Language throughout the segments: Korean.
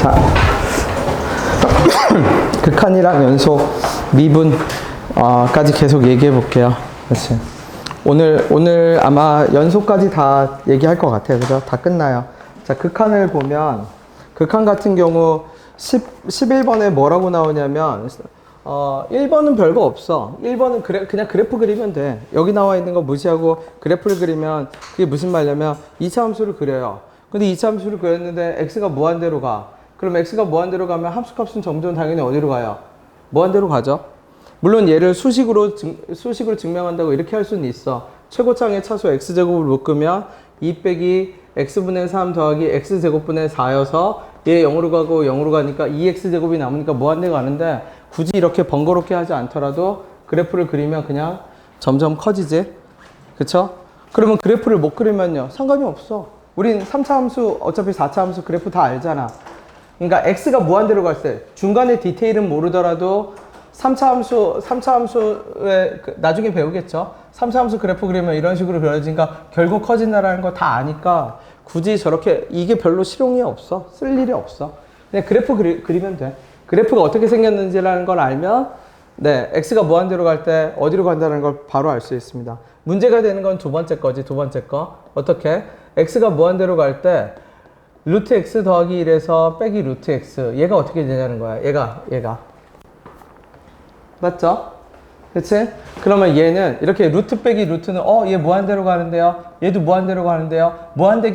자, 극한이랑 연속, 미분, 까지 계속 얘기해 볼게요. 그렇지. 오늘 아마 연속까지 다 얘기할 것 같아요. 그죠? 다 끝나요. 자, 극한을 보면, 극한 같은 경우 11번에 뭐라고 나오냐면, 1번은 별거 없어. 1번은 그냥 그래프 그리면 돼. 여기 나와 있는 거 무시하고 그래프를 그리면 그게 무슨 말이냐면 2차 함수를 그려요. 근데 2차 함수를 그렸는데 x가 무한대로 가. 그럼 x가 무한대로 가면 함수값은 점점 당연히 어디로 가요? 무한대로 가죠. 물론 얘를 수식으로 증명한다고 이렇게 할 수는 있어. 최고창의 차수 x제곱을 묶으면 2 빼기 x분의 3 더하기 x제곱분의 4여서 얘 0으로 가고 0으로 가니까 2x제곱이 남으니까 무한대가 가는데 굳이 이렇게 번거롭게 하지 않더라도 그래프를 그리면 그냥 점점 커지지. 그쵸? 그러면 그래프를 못 그리면요. 상관이 없어. 우린 3차 함수, 어차피 4차 함수 그래프 다 알잖아. 그러니까 x가 무한대로 갈 때 중간에 디테일은 모르더라도 3차 함수에 나중에 배우겠죠. 3차 함수 그래프 그리면 이런 식으로 그려지니까 결국 커진다라는 거 다 아니까 굳이 저렇게 이게 별로 실용이 없어. 쓸 일이 없어. 그냥 그래프 그리면 돼. 그래프가 어떻게 생겼는지라는 걸 알면 네, x가 무한대로 갈 때 어디로 간다는 걸 바로 알 수 있습니다. 문제가 되는 건 두 번째 거지. 두 번째 거. 어떻게? x가 무한대로 갈 때 루트 x 더하기 1에서 빼기 루트 x 얘가 어떻게 되냐는 거야. 얘가 맞죠? 그치? 그러면 얘는 이렇게 루트 빼기 루트는 얘 무한대로 가는데요. 얘도 무한대로 가는데요. 무한대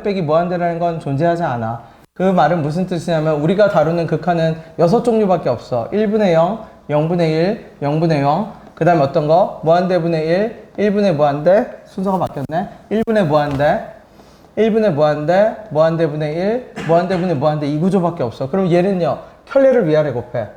빼기 무한대라는 건 존재하지 않아. 그 말은 무슨 뜻이냐면 우리가 다루는 극한은 6종류밖에 없어. 1분의 0, 0분의 1, 0분의 0. 그 다음에 어떤 거? 무한대분의 1, 1분의 무한대. 순서가 바뀌었네. 1분의 무한대, 1분의 무한대, 무한대분의 1, 무한대분의 무한대 이 구조밖에 없어. 그럼 얘는요. 켤레를 위아래 곱해.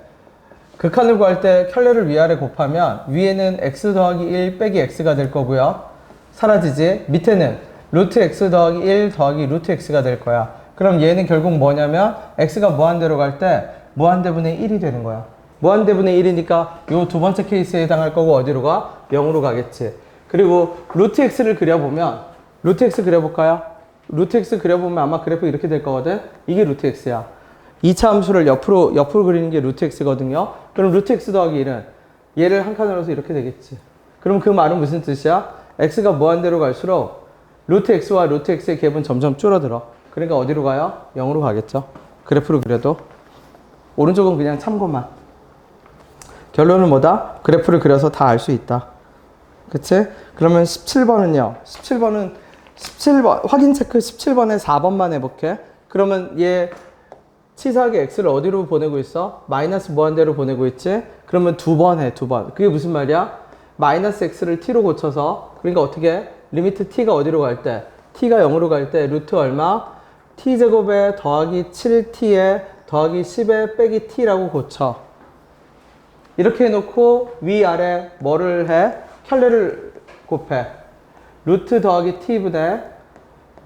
극한을 구할 때 켤레를 위아래 곱하면 위에는 x 더하기 1 빼기 x가 될 거고요. 사라지지. 밑에는 루트 x 더하기 1 더하기 루트 x가 될 거야. 그럼 얘는 결국 뭐냐면 x가 무한대로 갈 때 무한대분의 1이 되는 거야. 무한대분의 1이니까 요 두 번째 케이스에 해당할 거고 어디로 가? 0으로 가겠지. 그리고 루트 x를 그려보면 루트 x 그려볼까요? 루트 x 그려보면 아마 그래프 이렇게 될 거거든. 이게 루트 x야. 2차 함수를 옆으로 그리는 게 루트 x거든요. 그럼 루트 x 더하기 1은 얘를 한 칸으로 해서 이렇게 되겠지. 그럼 그 말은 무슨 뜻이야? x가 무한대로 갈수록 루트 x와 루트 x의 갭은 점점 줄어들어. 그러니까 어디로 가요? 0으로 가겠죠. 그래프로 그려도. 오른쪽은 그냥 참고만. 결론은 뭐다? 그래프를 그려서 다 알 수 있다. 그치? 그러면 17번은요. 17번 확인 체크 17번에 4번만 해볼게. 그러면 얘 치사하게 x를 어디로 보내고 있어? 마이너스 무한대로 보내고 있지? 그러면 두 번 해, 두 번. 그게 무슨 말이야? 마이너스 x를 t로 고쳐서, 그러니까 어떻게? 리미트 t가 어디로 갈 때? t가 0으로 갈 때 루트 얼마? t제곱에 더하기 7t에 더하기 10에 빼기 t라고 고쳐. 이렇게 해놓고 위아래 뭐를 해? 켤레를 곱해. 루트 더하기 t분의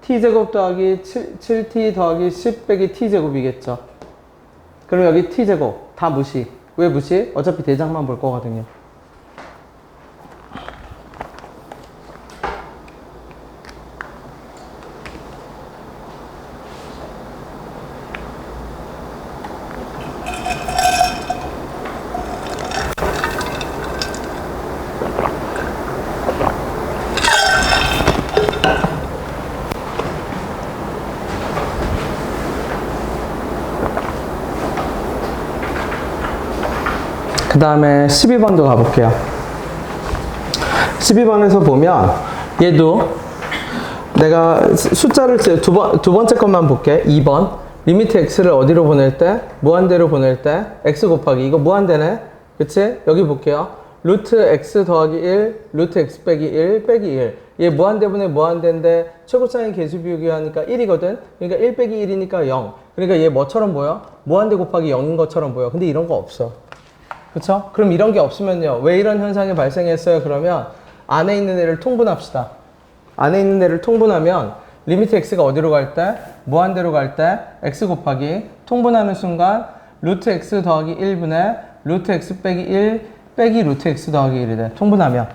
t제곱 더하기 7t 더하기 10 빼기 t제곱이겠죠. 그럼 여기 t제곱 다 무시. 왜 무시? 어차피 대장만 볼 거거든요. 그 다음에 12번도 가볼게요. 12번에서 보면 얘도 내가 숫자를 두 번째 것만 볼게. 2번 리미트 x를 어디로 보낼 때? 무한대로 보낼 때 x 곱하기 이거 무한대네. 그치? 여기 볼게요. 루트 x 더하기 1 루트 x 빼기 1 빼기 1 얘 무한대분의 무한대인데 최고차이 개수 비우기 하니까 1이거든. 그러니까 1 빼기 1이니까 0. 그러니까 얘 뭐처럼 보여? 무한대 곱하기 0인 것처럼 보여. 근데 이런 거 없어. 그쵸? 그럼 이런 게 없으면요. 왜 이런 현상이 발생했어요? 그러면 안에 있는 애를 통분합시다. 안에 있는 애를 통분하면 리미트 x가 어디로 갈 때? 무한대로 갈 때 x 곱하기 통분하는 순간 루트 x 더하기 1분의 루트 x 빼기 1 빼기 루트 x 더하기 1이 돼. 통분하면.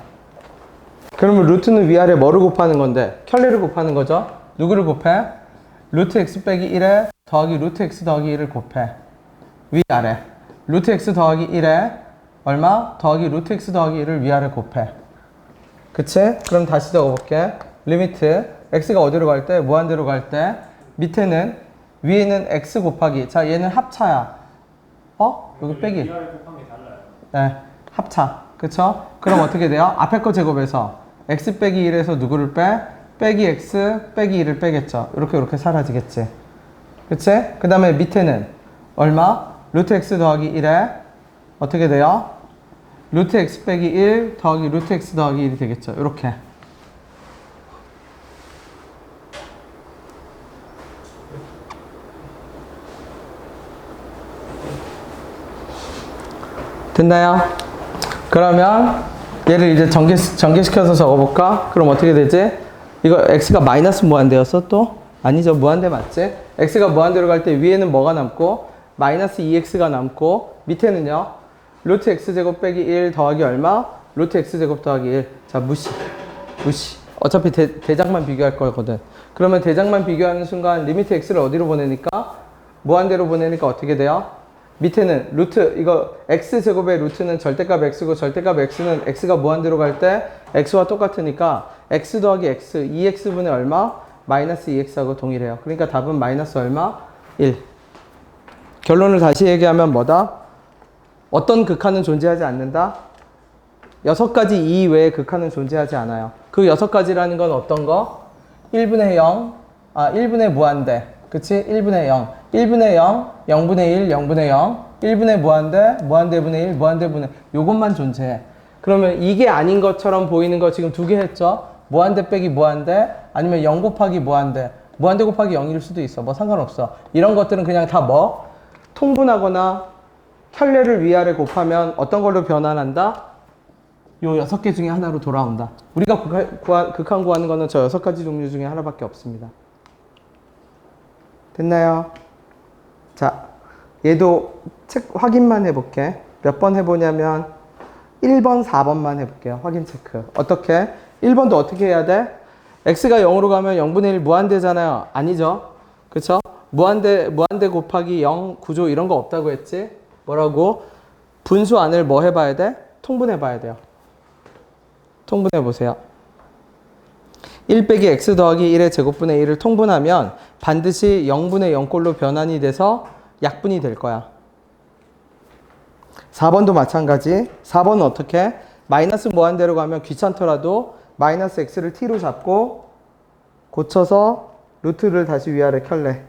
그러면 루트는 위아래 뭐를 곱하는 건데? 켤레를 곱하는 거죠. 누구를 곱해? 루트 x 빼기 1에 더하기 루트 x 더하기 1을 곱해. 위아래. 루트 x 더하기 1에 얼마? 더하기 루트 x 더하기 1을 위아래 곱해. 그치? 그럼 다시 적어볼게. 리미트 x가 어디로 갈 때? 무한대로 갈 때 밑에는 위에는 x 곱하기 자 얘는 합차야. 여기 빼기. 위아래 곱한 게 달라요. 네, 합차. 그쵸? 그럼 어떻게 돼요? 앞에 거 제곱해서 x 빼기 1에서 누구를 빼? 빼기 x 빼기 1을 빼겠죠. 이렇게 사라지겠지. 그치? 그 다음에 밑에는 얼마? 루트 x 더하기 1에 어떻게 돼요? 루트 x 빼기 1 더하기 루트 x 더하기 1이 되겠죠. 이렇게. 됐나요? 그러면 얘를 이제 전개시켜서 적어볼까? 그럼 어떻게 되지? 이거 x가 마이너스 무한대였어 또? 아니죠. 무한대 맞지? x가 무한대로 갈 때 위에는 뭐가 남고 마이너스 2x가 남고 밑에는요. 루트 x제곱 빼기 1 더하기 얼마? 루트 x제곱 더하기 1. 자, 무시. 어차피 대장만 비교할 거거든. 그러면 대장만 비교하는 순간 리미트 x를 어디로 보내니까? 무한대로 보내니까 어떻게 돼요? 밑에는 루트 이거 x제곱의 루트는 절대값 x고 절대값 x는 x가 무한대로 갈 때 x와 똑같으니까 x 더하기 x 2x분의 얼마? 마이너스 2x하고 동일해요. 그러니까 답은 마이너스 얼마? 1. 결론을 다시 얘기하면 뭐다? 어떤 극한은 존재하지 않는다? 6가지 이외의 극한은 존재하지 않아요. 그 6가지라는 건 어떤 거? 1분의 0, 1분의 무한대. 그치? 1분의 0. 1분의 0, 0분의 1, 0분의 0, 1분의 무한대, 무한대분의 1, 무한대분의 요것만 존재해. 그러면 이게 아닌 것처럼 보이는 거 지금 2개 했죠? 무한대 빼기 무한대, 아니면 0 곱하기 무한대, 무한대 곱하기 0일 수도 있어. 뭐 상관없어. 이런 것들은 그냥 다 뭐? 통분하거나 켤레를 위아래 곱하면 어떤 걸로 변환한다? 요 6개 중에 하나로 돌아온다. 우리가 극한 구하는 거는 저 6가지 종류 중에 하나밖에 없습니다. 됐나요? 자, 얘도 책 확인만 해볼게. 몇 번 해보냐면 1번, 4번만 해볼게요. 확인 체크. 어떻게? 1번도 어떻게 해야 돼? x가 0으로 가면 0분의 1 무한대잖아요. 아니죠? 그쵸? 무한대 곱하기 0 구조 이런 거 없다고 했지? 뭐라고? 분수 안을 뭐 해봐야 돼? 통분해봐야 돼요. 통분해보세요. 1 빼기 x 더하기 1의 제곱분의 1을 통분하면 반드시 0분의 0꼴로 변환이 돼서 약분이 될 거야. 4번도 마찬가지. 4번은 어떻게? 마이너스 무한대로 가면 귀찮더라도 마이너스 x를 t로 잡고 고쳐서 루트를 다시 위아래 켤래.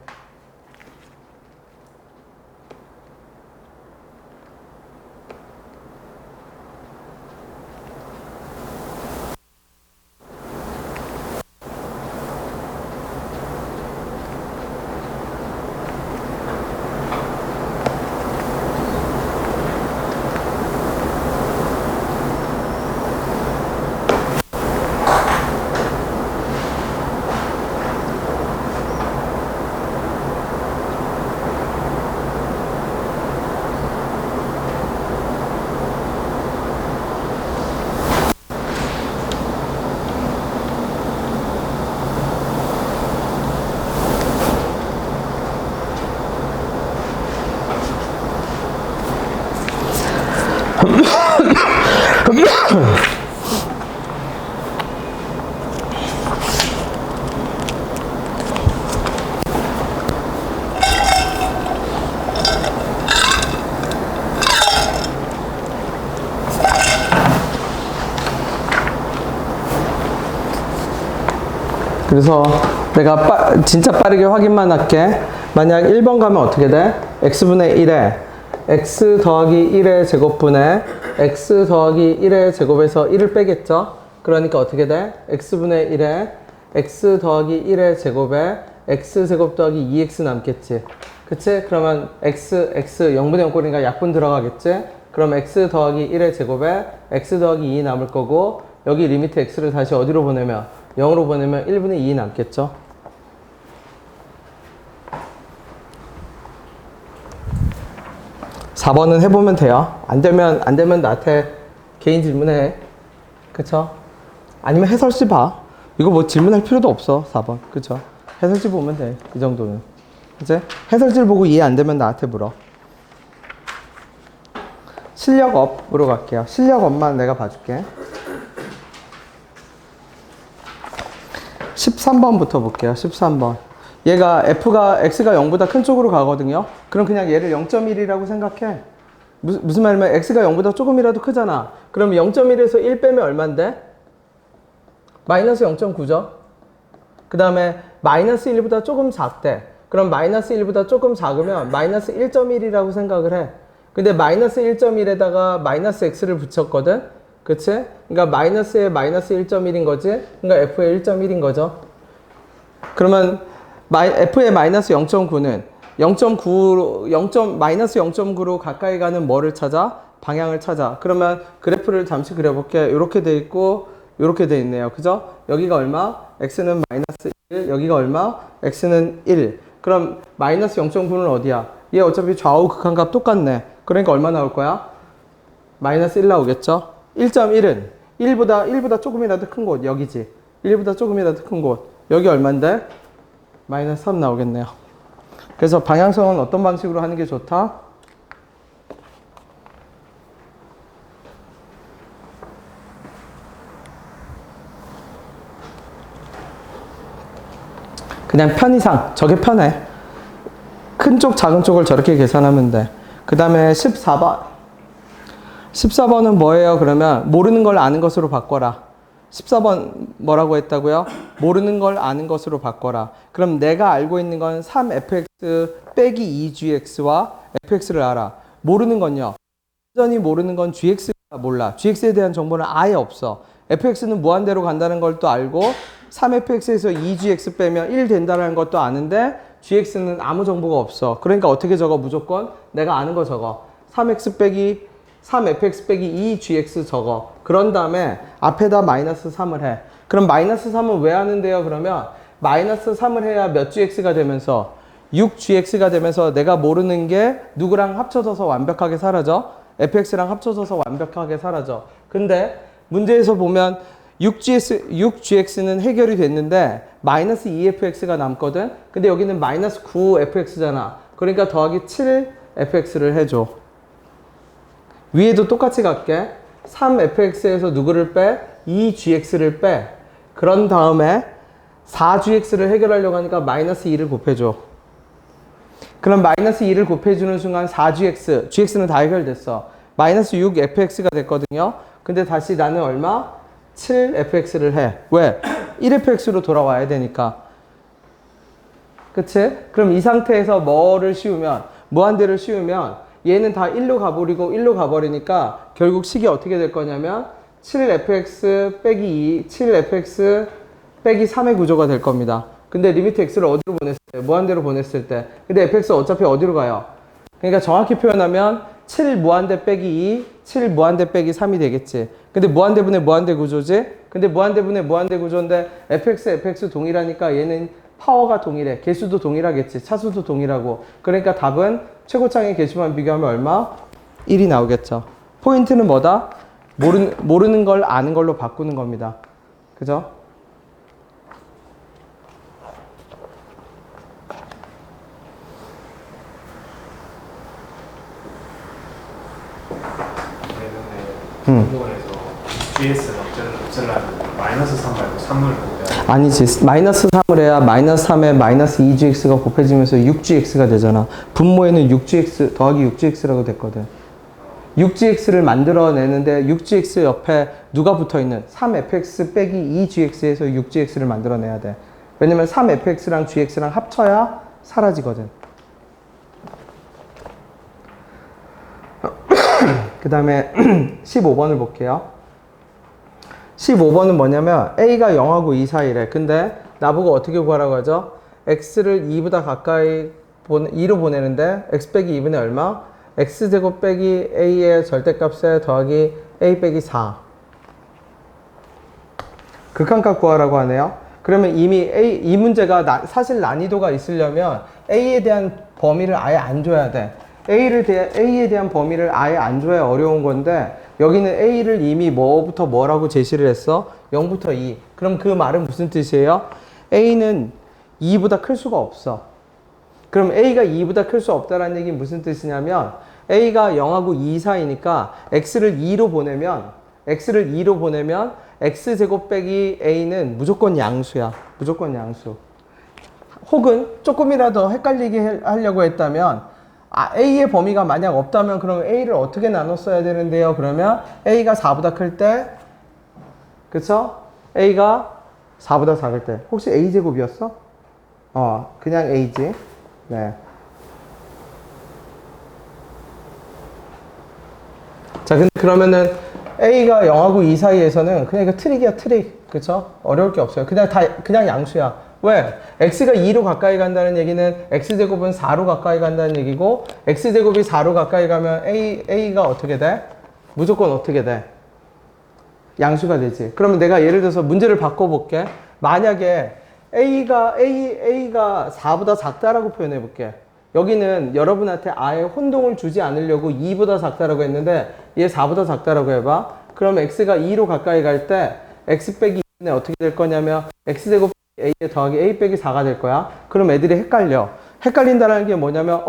그래서 내가 진짜 빠르게 확인만 할게. 만약 1번 가면 어떻게 돼? x분의 1에 x 더하기 1의 제곱분의 x 더하기 1의 제곱에서 1을 빼겠죠? 그러니까 어떻게 돼? x분의 1에 x 더하기 1의 제곱에 x제곱 더하기 2x 남겠지? 그치? 그러면 x 0분의 0 꼴이니까 약분 들어가겠지? 그럼 x 더하기 1의 제곱에 x 더하기 2 남을 거고 여기 리미트 x를 다시 어디로 보내면 0으로 보내면 1분의 2 남겠죠? (4번은) 해보면 돼요. 안 되면 나한테 개인 질문해. 그쵸? 아니면 해설지 봐. 이거 뭐 질문할 필요도 없어. 4번. 그쵸? 해설지 보면 돼. 이 정도는. 이제 해설지를 보고 이해 안 되면 나한테 물어. 실력업으로 갈게요. 실력업만 내가 봐줄게. 13번부터 볼게요. 13번. 얘가 x가 0보다 큰 쪽으로 가거든요. 그럼 그냥 얘를 0.1이라고 생각해. 무슨 말이냐면 x가 0보다 조금이라도 크잖아. 그럼 0.1에서 1 빼면 얼만데? 마이너스 0.9죠. 그 다음에 마이너스 1보다 조금 작대. 그럼 마이너스 1보다 조금 작으면 마이너스 1.1이라고 생각을 해. 근데 마이너스 1.1에다가 마이너스 x를 붙였거든. 그치? 그러니까 마이너스에 마이너스 1.1인 거지. 그러니까 f의 1.1인 거죠. 그러면 f의 마이너스 0.9는 마이너스 0.9로 가까이 가는 뭐를 찾아? 방향을 찾아. 그러면 그래프를 잠시 그려볼게. 이렇게 돼 있고 이렇게 돼 있네요. 그죠? 여기가 얼마? x는 마이너스 1, 여기가 얼마? x는 1. 그럼 마이너스 0.9는 어디야? 얘 어차피 좌우 극한값 똑같네. 그러니까 얼마 나올 거야? 마이너스 1 나오겠죠? 1.1은 1보다 조금이라도 큰 곳 여기지. 1보다 조금이라도 큰 곳. 여기 얼만데? 마이너스 3 나오겠네요. 그래서 방향성은 어떤 방식으로 하는 게 좋다? 그냥 편의상 저게 편해. 큰 쪽 작은 쪽을 저렇게 계산하면 돼. 그 다음에 14번은 뭐예요? 그러면 모르는 걸 아는 것으로 바꿔라. 14번 뭐라고 했다고요? 모르는 걸 아는 것으로 바꿔라. 그럼 내가 알고 있는 건 3fx 빼기 2gx와 fx를 알아. 모르는 건요. 완전히 모르는 건 gx가 몰라. gx에 대한 정보는 아예 없어. fx는 무한대로 간다는 걸 또 알고 3fx에서 2gx 빼면 1 된다는 것도 아는데 gx는 아무 정보가 없어. 그러니까 어떻게 적어? 무조건 내가 아는 거 적어. 3fx 빼기 2gx 적어. 그런 다음에 앞에다 마이너스 3을 해. 그럼 마이너스 3은 왜 하는데요? 그러면 마이너스 3을 해야 몇 gx가 되면서 6gx가 되면서 내가 모르는 게 누구랑 합쳐져서 완벽하게 사라져? fx랑 합쳐져서 완벽하게 사라져. 근데 문제에서 보면 6gx는 해결이 됐는데 마이너스 2fx가 남거든. 근데 여기는 마이너스 9fx잖아. 그러니까 더하기 7fx를 해줘. 위에도 똑같이 갈게. 3fx에서 누구를 빼? 2gx를 빼. 그런 다음에 4gx를 해결하려고 하니까 마이너스 2를 곱해줘. 그럼 마이너스 2를 곱해주는 순간 4gx, gx는 다 해결됐어. 마이너스 6fx가 됐거든요. 근데 다시 나는 얼마? 7fx를 해. 왜? 1fx로 돌아와야 되니까. 그치? 그럼 이 상태에서 뭐를 씌우면, 무한대를 씌우면 얘는 다 1로 가버리고 1로 가버리니까 결국 식이 어떻게 될 거냐면 7fx 빼기 2, 7fx 빼기 3의 구조가 될 겁니다. 근데 리미트 x를 어디로 보냈을 때? 무한대로 보냈을 때. 근데 fx 어차피 어디로 가요? 그러니까 정확히 표현하면 7 무한대 빼기 2, 7 무한대 빼기 3이 되겠지. 근데 무한대분의 무한대 구조지? 근데 무한대분의 무한대 구조인데 fx 동일하니까 얘는 파워가 동일해. 개수도 동일하겠지. 차수도 동일하고. 그러니까 답은 최고창의 개수만 비교하면 얼마? 1이 나오겠죠. 포인트는 뭐다? 모르는 걸 아는 걸로 바꾸는 겁니다. 그죠? 부분에서 GS는 어쩌려면 마이너스 3 말고 3을 곱해야 아니지. 마이너스 3을 해야 마이너스 3에 마이너스 2gx가 곱해지면서 6gx가 되잖아. 분모에는 6gx 더하기 6gx라고 됐거든. 6gx를 만들어내는데 6gx 옆에 누가 붙어있는? 3fx 빼기 2gx에서 6gx를 만들어내야 돼. 왜냐면 3fx랑 gx랑 합쳐야 사라지거든. 그 다음에 15번을 볼게요. 15번은 뭐냐면 A가 0하고 2 사이래. 근데 나보고 어떻게 구하라고 하죠? X를 2보다 가까이 2로 보내는데 X 빼기 2분의 얼마? X제곱 빼기 A의 절대값에 더하기 A 빼기 4. 극한값 구하라고 하네요. 그러면 이미 이 문제가 사실 난이도가 있으려면 A에 대한 범위를 아예 안 줘야 돼. A에 대한 범위를 아예 안 줘야 어려운 건데 여기는 A를 이미 뭐부터 뭐라고 제시를 했어? 0부터 2. 그럼 그 말은 무슨 뜻이에요? A는 2보다 클 수가 없어. 그럼 a가 2보다 클 수 없다라는 얘기는 무슨 뜻이냐면 a가 0하고 2 사이니까 x를 2로 보내면 x제곱 빼기 a는 무조건 양수야. 무조건 양수. 혹은 조금이라도 헷갈리게 하려고 했다면 a의 범위가 만약 없다면 그러면 a를 어떻게 나눴어야 되는데요? 그러면 a가 4보다 클 때 그쵸? a가 4보다 작을 때 혹시 a제곱이었어? 그냥 a지. 네. 자, 근데 그러면은 a가 0하고 2 사이에서는 그냥 이거 트릭이야, 트릭. 그쵸? 어려울 게 없어요. 그냥 양수야. 왜? x가 2로 가까이 간다는 얘기는 x제곱은 4로 가까이 간다는 얘기고 x제곱이 4로 가까이 가면 a가 어떻게 돼? 무조건 어떻게 돼? 양수가 되지. 그러면 내가 예를 들어서 문제를 바꿔볼게. 만약에 a가 4보다 작다라고 표현해 볼게. 여기는 여러분한테 아예 혼동을 주지 않으려고 2보다 작다라고 했는데 얘 4보다 작다라고 해봐. 그럼 x가 2로 가까이 갈 때 x 빼기 2는 어떻게 될 거냐면 x제곱 a에 더하기 a 빼기 4가 될 거야. 그럼 애들이 헷갈려. 헷갈린다는 게 뭐냐면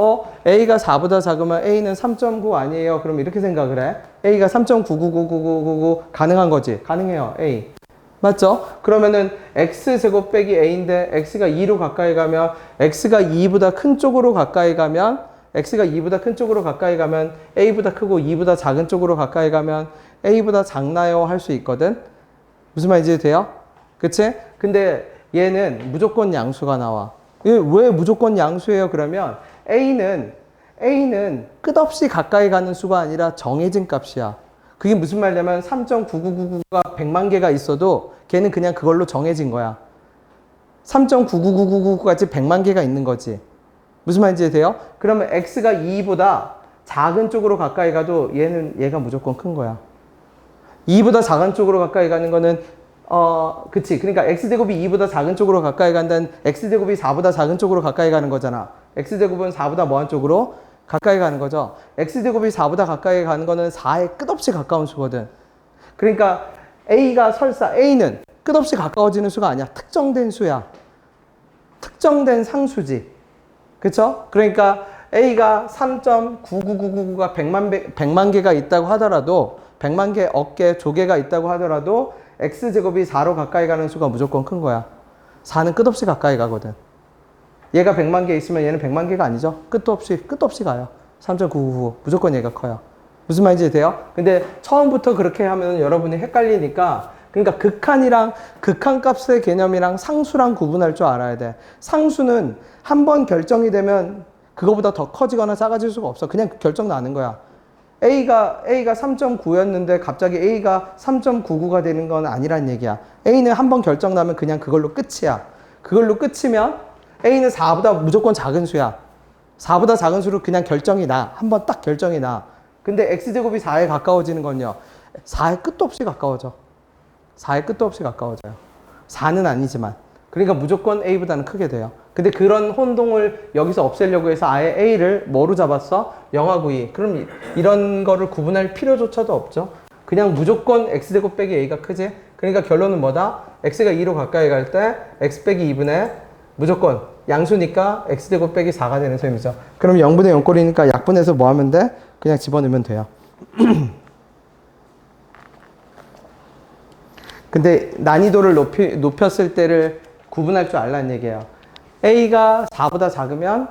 a가 4보다 작으면 a는 3.9 아니에요. 그럼 이렇게 생각을 해. a가 3.9999999 가능한 거지. 가능해요. a. 맞죠? 그러면은 x제곱 빼기 a인데 x가 2로 가까이 가면 x가 2보다 큰 쪽으로 가까이 가면 a보다 크고 2보다 작은 쪽으로 가까이 가면 a보다 작나요? 할 수 있거든. 무슨 말인지 돼요? 그치? 근데 얘는 무조건 양수가 나와. 왜 무조건 양수예요? 그러면 a는 끝없이 가까이 가는 수가 아니라 정해진 값이야. 그게 무슨 말이냐면 3.9999가 100만 개가 있어도 걔는 그냥 그걸로 정해진 거야. 3.99999까지 100만 개가 있는 거지. 무슨 말인지 돼요? 그러면 x가 2보다 작은 쪽으로 가까이 가도 얘가 무조건 큰 거야. 2보다 작은 쪽으로 가까이 가는 거는 그치. 그러니까 x제곱이 2보다 작은 쪽으로 가까이 간다는 x제곱이 4보다 작은 쪽으로 가까이 가는 거잖아. x제곱은 4보다 뭐한 쪽으로? 가까이 가는 거죠. x제곱이 4보다 가까이 가는 거는 4에 끝없이 가까운 수거든. 그러니까 a는 끝없이 가까워지는 수가 아니야. 특정된 수야. 특정된 상수지. 그쵸? 그러니까 a가 3.99999가 100만 개가 있다고 하더라도 100만 개, 어깨, 조개가 있다고 하더라도 x제곱이 4로 가까이 가는 수가 무조건 큰 거야. 4는 끝없이 가까이 가거든. 얘가 100만 개 있으면 얘는 100만 개가 아니죠. 끝도 없이 가요. 3.999 무조건 얘가 커요. 무슨 말인지 돼요? 근데 처음부터 그렇게 하면 여러분이 헷갈리니까 그러니까 극한값의 개념이랑 상수랑 구분할 줄 알아야 돼. 상수는 한 번 결정이 되면 그거보다 더 커지거나 작아질 수가 없어. 그냥 결정 나는 거야. A가 3.9였는데 갑자기 A가 3.99가 되는 건 아니란 얘기야. A는 한 번 결정 나면 그냥 그걸로 끝이야. 그걸로 끝이면 A는 4보다 무조건 작은 수야. 4보다 작은 수로 그냥 결정이 나. 한 번 딱 결정이 나. 근데 X제곱이 4에 가까워지는 건요. 4에 끝도 없이 가까워져. 4에 끝도 없이 가까워져요. 4는 아니지만. 그러니까 무조건 A보다는 크게 돼요. 근데 그런 혼동을 여기서 없애려고 해서 아예 A를 뭐로 잡았어? 0하고 2. 그럼 이런 거를 구분할 필요조차도 없죠. 그냥 무조건 X제곱 빼기 A가 크지? 그러니까 결론은 뭐다? X가 2로 가까이 갈 때 X 빼기 2분의 무조건 양수니까 X제곱 빼기 4가 되는 셈이죠. 그럼 0분의 0꼴이니까 약분해서 뭐 하면 돼? 그냥 집어넣으면 돼요. 근데 난이도를 높였을 때를 구분할 줄 알라는 얘기예요. A가 4보다 작으면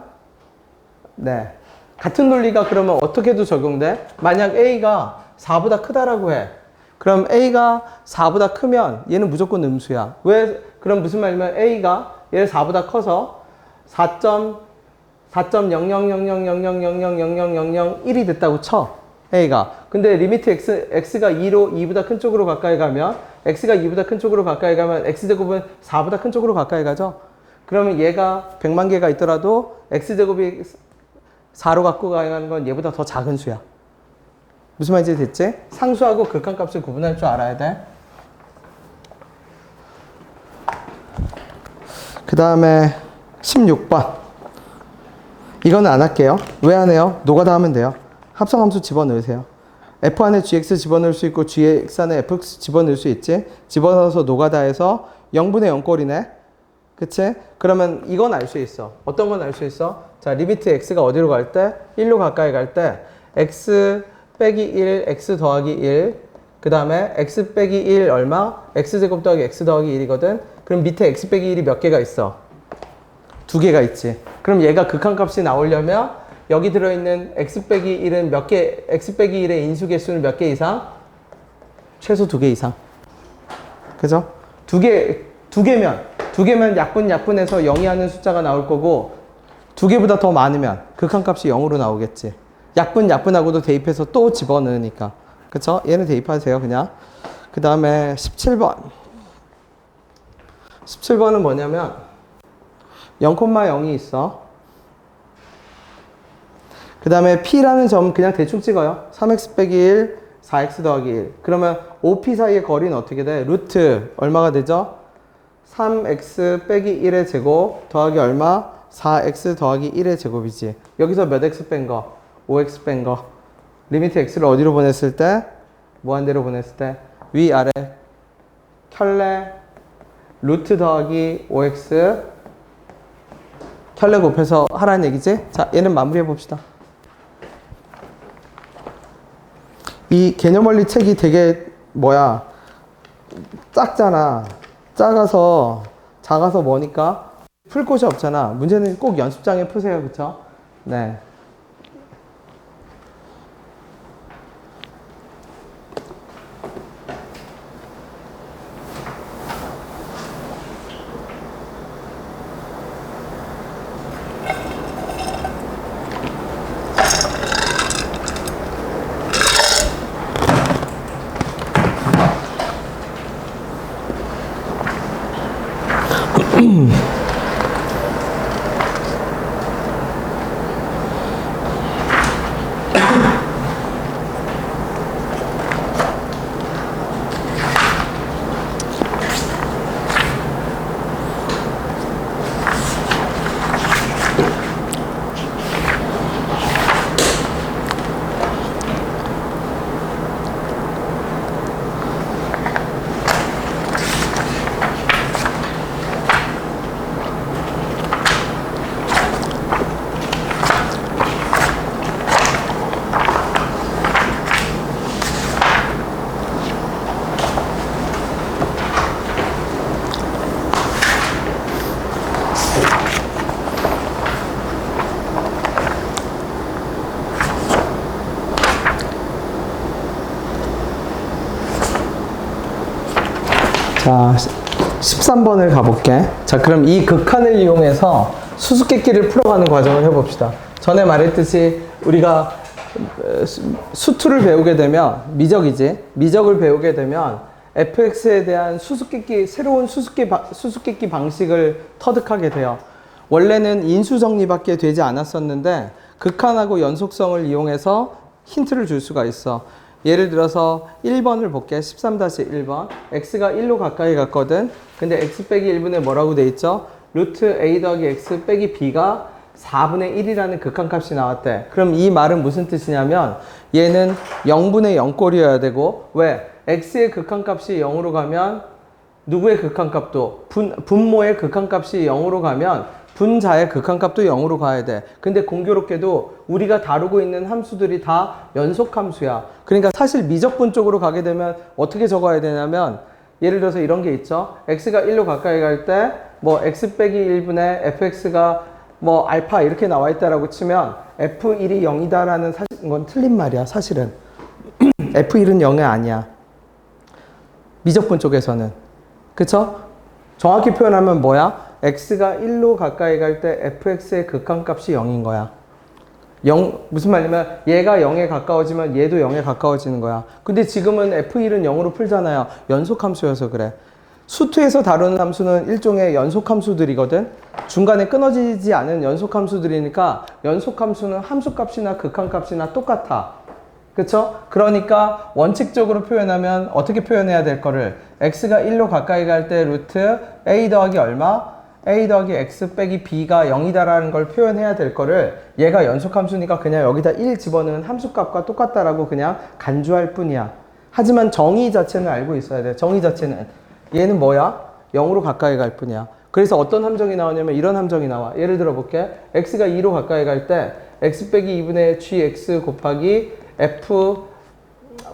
네 같은 논리가 그러면 어떻게도 적용돼? 만약 A가 4보다 크다라고 해. 그럼 A가 4보다 크면 얘는 무조건 음수야. 왜? 그럼 무슨 말이냐면 A가 얘를 4보다 커서 4.000000000000001이 됐다고 쳐. A가. 근데 리미트 X가 2보다 큰 쪽으로 가까이 가면 X가 2보다 큰 쪽으로 가까이 가면 X제곱은 4보다 큰 쪽으로 가까이 가죠. 그러면 얘가 100만 개가 있더라도 X제곱이 4로 갖고 가는 건 얘보다 더 작은 수야. 무슨 말인지 됐지? 상수하고 극한값을 구분할 줄 알아야 돼. 그 다음에 16번. 이거는 안 할게요. 왜 안 해요? 노가다 하면 돼요. 합성함수 집어넣으세요. F 안에 GX 집어넣을 수 있고 GX 안에 FX 집어넣을 수 있지. 집어넣어서 노가다 해서 0분의 0꼴이네. 그치? 그러면 이건 알 수 있어. 어떤 건 알 수 있어? 자, 리미트 x가 어디로 갈 때? 1로 가까이 갈 때 x 빼기 1, x 더하기 1, 그 다음에 x 빼기 1 얼마? x제곱 더하기 x 더하기 1이거든. 그럼 밑에 x 빼기 1이 몇 개가 있어? 2개가 있지. 그럼 얘가 극한값이 나오려면 여기 들어있는 x 빼기 1은 몇 개, x 빼기 1의 인수개수는 몇 개 이상? 최소 2개 이상. 그죠? 두 개면 약분해서 0이 하는 숫자가 나올 거고, 2개보다 더 많으면 극한값이 0으로 나오겠지. 약분하고도 대입해서 또 집어넣으니까. 그쵸? 얘는 대입하세요, 그냥. 그 다음에 17번. 17번은 뭐냐면, 0,0이 있어. 그 다음에 P라는 점 그냥 대충 찍어요. 3x 빼기 1, 4x 더하기 1. 그러면 OP 사이의 거리는 어떻게 돼? 루트 얼마가 되죠? 3x 빼기 1의 제곱 더하기 얼마? 4x 더하기 1의 제곱이지. 여기서 몇 x 뺀 거? 5x 뺀 거. 리미트 x를 어디로 보냈을 때? 무한대로 보냈을 때? 위아래 켤레 루트 더하기 5x 켤레 곱해서 하라는 얘기지? 자, 얘는 마무리해 봅시다. 이 개념원리 책이 되게 작잖아. 작아서 뭐니까 풀 곳이 없잖아. 문제는 꼭 연습장에 푸세요. 그쵸? 네. 자, 13번을 가볼게. 자, 그럼 이 극한을 이용해서 수수께끼를 풀어가는 과정을 해봅시다. 전에 말했듯이 우리가 수투를 배우게 되면, 미적을 배우게 되면 fx에 대한 새로운 수수께끼 방식을 터득하게 돼요. 원래는 인수정리밖에 되지 않았었는데 극한하고 연속성을 이용해서 힌트를 줄 수가 있어. 예를 들어서 1번을 볼게. 13-1번. x가 1로 가까이 갔거든. 근데 x 빼기 1분의 뭐라고 돼 있죠? 루트 a 더하기 x 빼기 b가 4분의 1이라는 극한값이 나왔대. 그럼 이 말은 무슨 뜻이냐면 얘는 0분의 0꼴이어야 되고, 왜? x의 극한값이 0으로 가면 누구의 극한값도, 분모의 극한값이 0으로 가면 분자의 극한값도 0으로 가야 돼. 근데 공교롭게도 우리가 다루고 있는 함수들이 다 연속함수야. 그러니까 사실 미적분 쪽으로 가게 되면 어떻게 적어야 되냐면, 예를 들어서 이런 게 있죠. x가 1로 가까이 갈 때 뭐 x 빼기 1분의 fx가 뭐 알파 이렇게 나와 있다라고 치면 f1이 0이다라는 건 틀린 말이야. 사실은 f1은 0이 아니야. 미적분 쪽에서는. 그쵸? 정확히 표현하면 뭐야? x가 1로 가까이 갈 때 fx의 극한값이 0인 거야. 무슨 말이냐면 얘가 0에 가까워지면 얘도 0에 가까워지는 거야. 근데 지금은 f1은 0으로 풀잖아요. 연속함수여서 그래. 수투에서 다루는 함수는 일종의 연속함수들이거든. 중간에 끊어지지 않은 연속함수들이니까 연속함수는 함수값이나 극한값이나 똑같아. 그쵸? 그러니까 원칙적으로 표현하면 어떻게 표현해야 될 거를, x가 1로 가까이 갈 때 루트 a 더하기 얼마? a 더하기 x 빼기 b가 0이다라는 걸 표현해야 될 거를, 얘가 연속함수니까 그냥 여기다 1 집어넣은 함수값과 똑같다라고 그냥 간주할 뿐이야. 하지만 정의 자체는 알고 있어야 돼. 정의 자체는 얘는 뭐야? 0으로 가까이 갈 뿐이야. 그래서 어떤 함정이 나오냐면 이런 함정이 나와. 예를 들어 볼게. x가 2로 가까이 갈 때 x 빼기 2분의 gx 곱하기 f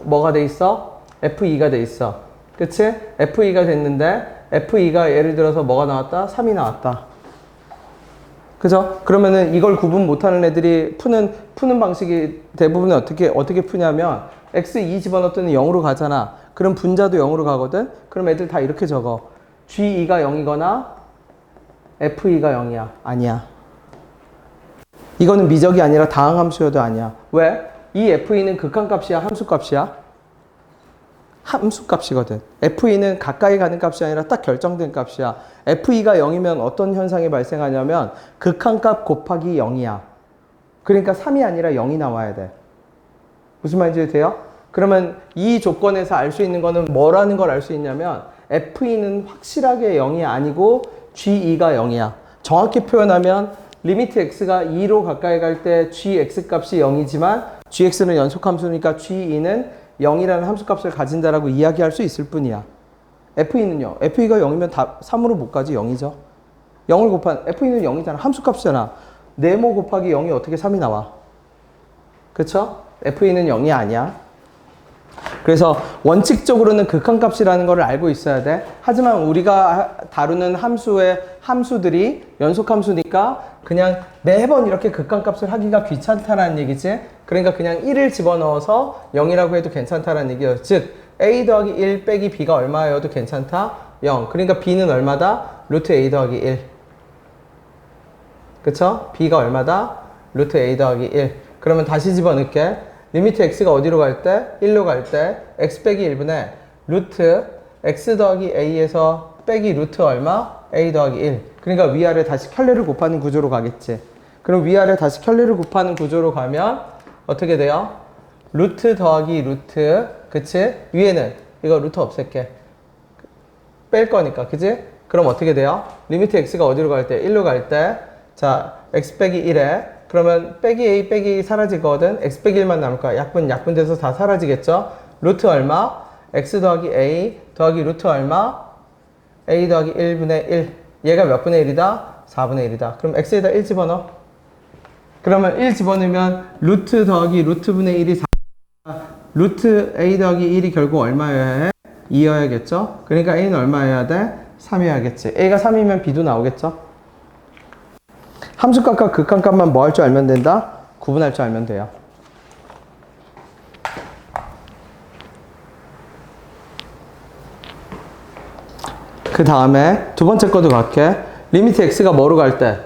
뭐가 돼 있어? f2가 돼 있어. 그치? f2가 됐는데 f2가 예를 들어서 뭐가 나왔다? 3이 나왔다. 그죠? 그러면은 이걸 구분 못하는 애들이 푸는 방식이 대부분 어떻게 푸냐면 x2 집어넣었더니 0으로 가잖아. 그럼 분자도 0으로 가거든? 그럼 애들 다 이렇게 적어. g2가 0이거나 f2가 0이야. 아니야. 이거는 미적이 아니라 다항함수여도 아니야. 왜? 이 f2는 극한값이야? 함수값이야? 함수값이거든. f2는 가까이 가는 값이 아니라 딱 결정된 값이야. f2가 0이면 어떤 현상이 발생하냐면 극한값 곱하기 0이야. 그러니까 3이 아니라 0이 나와야 돼. 무슨 말인지 돼요? 그러면 이 조건에서 알 수 있는 거는 뭐라는 걸 알 수 있냐면 f2는 확실하게 0이 아니고 g2가 0이야. 정확히 표현하면 리미트 x가 2로 가까이 갈 때 gx 값이 0이지만 gx는 연속함수니까 g2는 0이라는 함수값을 가진다라고 이야기할 수 있을 뿐이야. f2는요. f2가 0이면 다 3으로 못 가지 0이죠. 0을 곱한 f2는 0이잖아. 함수값이잖아. 네모 곱하기 0이 어떻게 3이 나와? 그쵸? f2는 0이 아니야. 그래서 원칙적으로는 극한값이라는 걸 알고 있어야 돼. 하지만 우리가 다루는 함수들이 연속함수니까 그냥 매번 이렇게 극한값을 하기가 귀찮다라는 얘기지. 그러니까 그냥 1을 집어넣어서 0이라고 해도 괜찮다라는 얘기예요. 즉 a 더하기 1 빼기 b가 얼마여도 괜찮다? 0. 그러니까 b는 얼마다? 루트 a 더하기 1. 그쵸? b가 얼마다? 루트 a 더하기 1. 그러면 다시 집어넣을게. 리미트 x가 어디로 갈 때? 1로 갈 때 x 빼기 1분의 루트 x 더하기 a에서 빼기 루트 얼마? a 더하기 1. 그러니까 위아래 다시 켤레를 곱하는 구조로 가겠지. 그럼 위아래 다시 켤레를 곱하는 구조로 가면 어떻게 돼요? 루트 더하기 루트. 그치? 위에는 이거 루트 없앨게. 뺄 거니까. 그치? 그럼 어떻게 돼요? 리미트 x가 어디로 갈 때? 1로 갈 때 자 x 빼기 1에 그러면 빼기 a 빼기 사라지거든. x 빼기 1만 남을 거야. 약분돼서 다 사라지겠죠? 루트 얼마? x 더하기 a 더하기 루트 얼마? a 더하기 1분의 1. 얘가 몇 분의 1이다? 4분의 1이다. 그럼 x에다 1 집어넣어. 그러면 1 집어넣으면 루트 더하기 루트분의 1이 4. 루트 a 더하기 1이 결국 얼마여야 해? 2여야겠죠? 그러니까 a는 얼마여야 돼? 3이어야겠지. a가 3이면 b도 나오겠죠? 함수값과 극한값만 뭐 할 줄 알면 된다? 구분할 줄 알면 돼요. 그 다음에 두 번째 거도 갈게. 리미트 x가 뭐로 갈 때?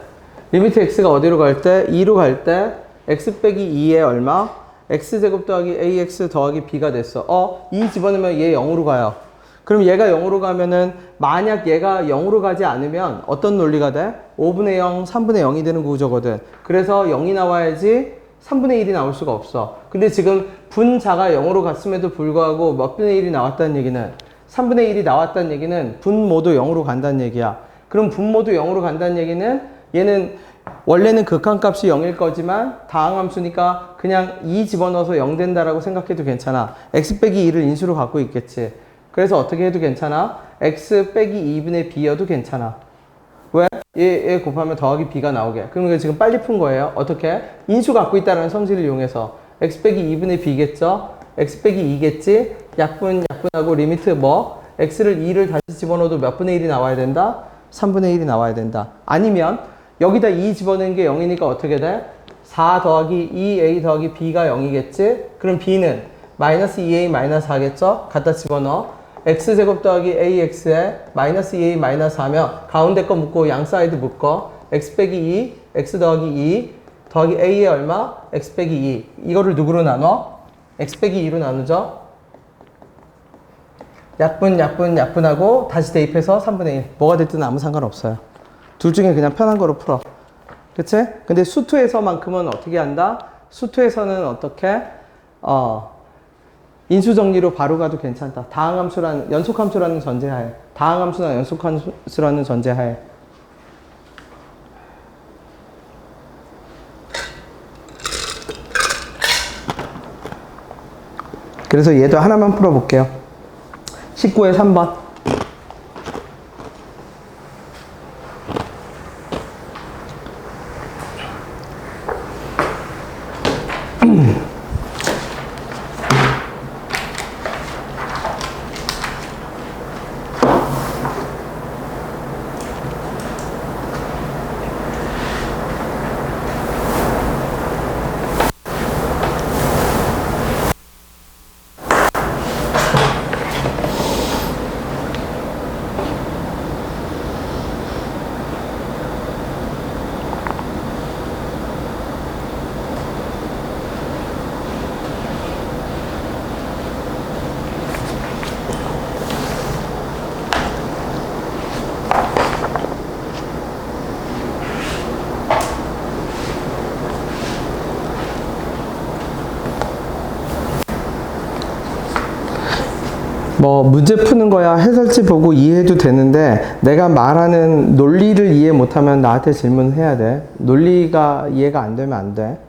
리미트 x가 어디로 갈 때? 2로 갈 때 x 빼기 2에 얼마? x제곱 더하기 ax 더하기 b가 됐어. 2 집어넣으면 얘 0으로 가요. 그럼 얘가 0으로 가면은 만약 얘가 0으로 가지 않으면 어떤 논리가 돼? 5분의 0, 3분의 0이 되는 구조거든. 그래서 0이 나와야지 3분의 1이 나올 수가 없어. 근데 지금 분자가 0으로 갔음에도 불구하고 몇 분의 1이 나왔다는 얘기는 3분의 1이 나왔다는 얘기는 분 모두 0으로 간다는 얘기야. 그럼 분 모두 0으로 간다는 얘기는 얘는 원래는 극한값이 0일 거지만 다항함수니까 그냥 2 집어넣어서 0 된다라고 생각해도 괜찮아. x 빼기 2를 인수로 갖고 있겠지. 그래서 어떻게 해도 괜찮아? x 빼기 2분의 b여도 괜찮아. 왜? 얘 곱하면 더하기 b가 나오게. 그러면 지금 빨리 푼 거예요. 어떻게? 인수 갖고 있다는 성질을 이용해서 x 빼기 2분의 b겠죠? x 빼기 2겠지? 약분하고 리미트 뭐? x를 2를 다시 집어넣어도 몇 분의 1이 나와야 된다? 3분의 1이 나와야 된다. 아니면 여기다 2 집어넣은 게 0이니까 어떻게 돼? 4 더하기 2a 더하기 b가 0이겠지? 그럼 b는 마이너스 2a 마이너스 4겠죠? 갖다 집어넣어. x제곱 더하기 ax에 마이너스 2a 마이너스 4면 가운데 거 묶고 양 사이드 묶어. x 빼기 2, x 더하기 2 더하기 a에 얼마? x 빼기 2. 이거를 누구로 나눠? x 빼기 2로 나누죠? 약분하고 다시 대입해서 3분의 1. 뭐가 됐든 아무 상관없어요. 둘 중에 그냥 편한 거로 풀어. 그치? 근데 수투에서만큼은 어떻게 한다? 수투에서는 어떻게? 인수정리로 바로 가도 괜찮다. 연속함수라는 전제하에. 다항함수나 연속함수라는 전제하에. 그래서 얘도 하나만 풀어볼게요. 19의 3번. 뭐 문제 푸는 거야 해설지 보고 이해해도 되는데 내가 말하는 논리를 이해 못하면 나한테 질문해야 돼. 논리가 이해가 안 되면 안 돼.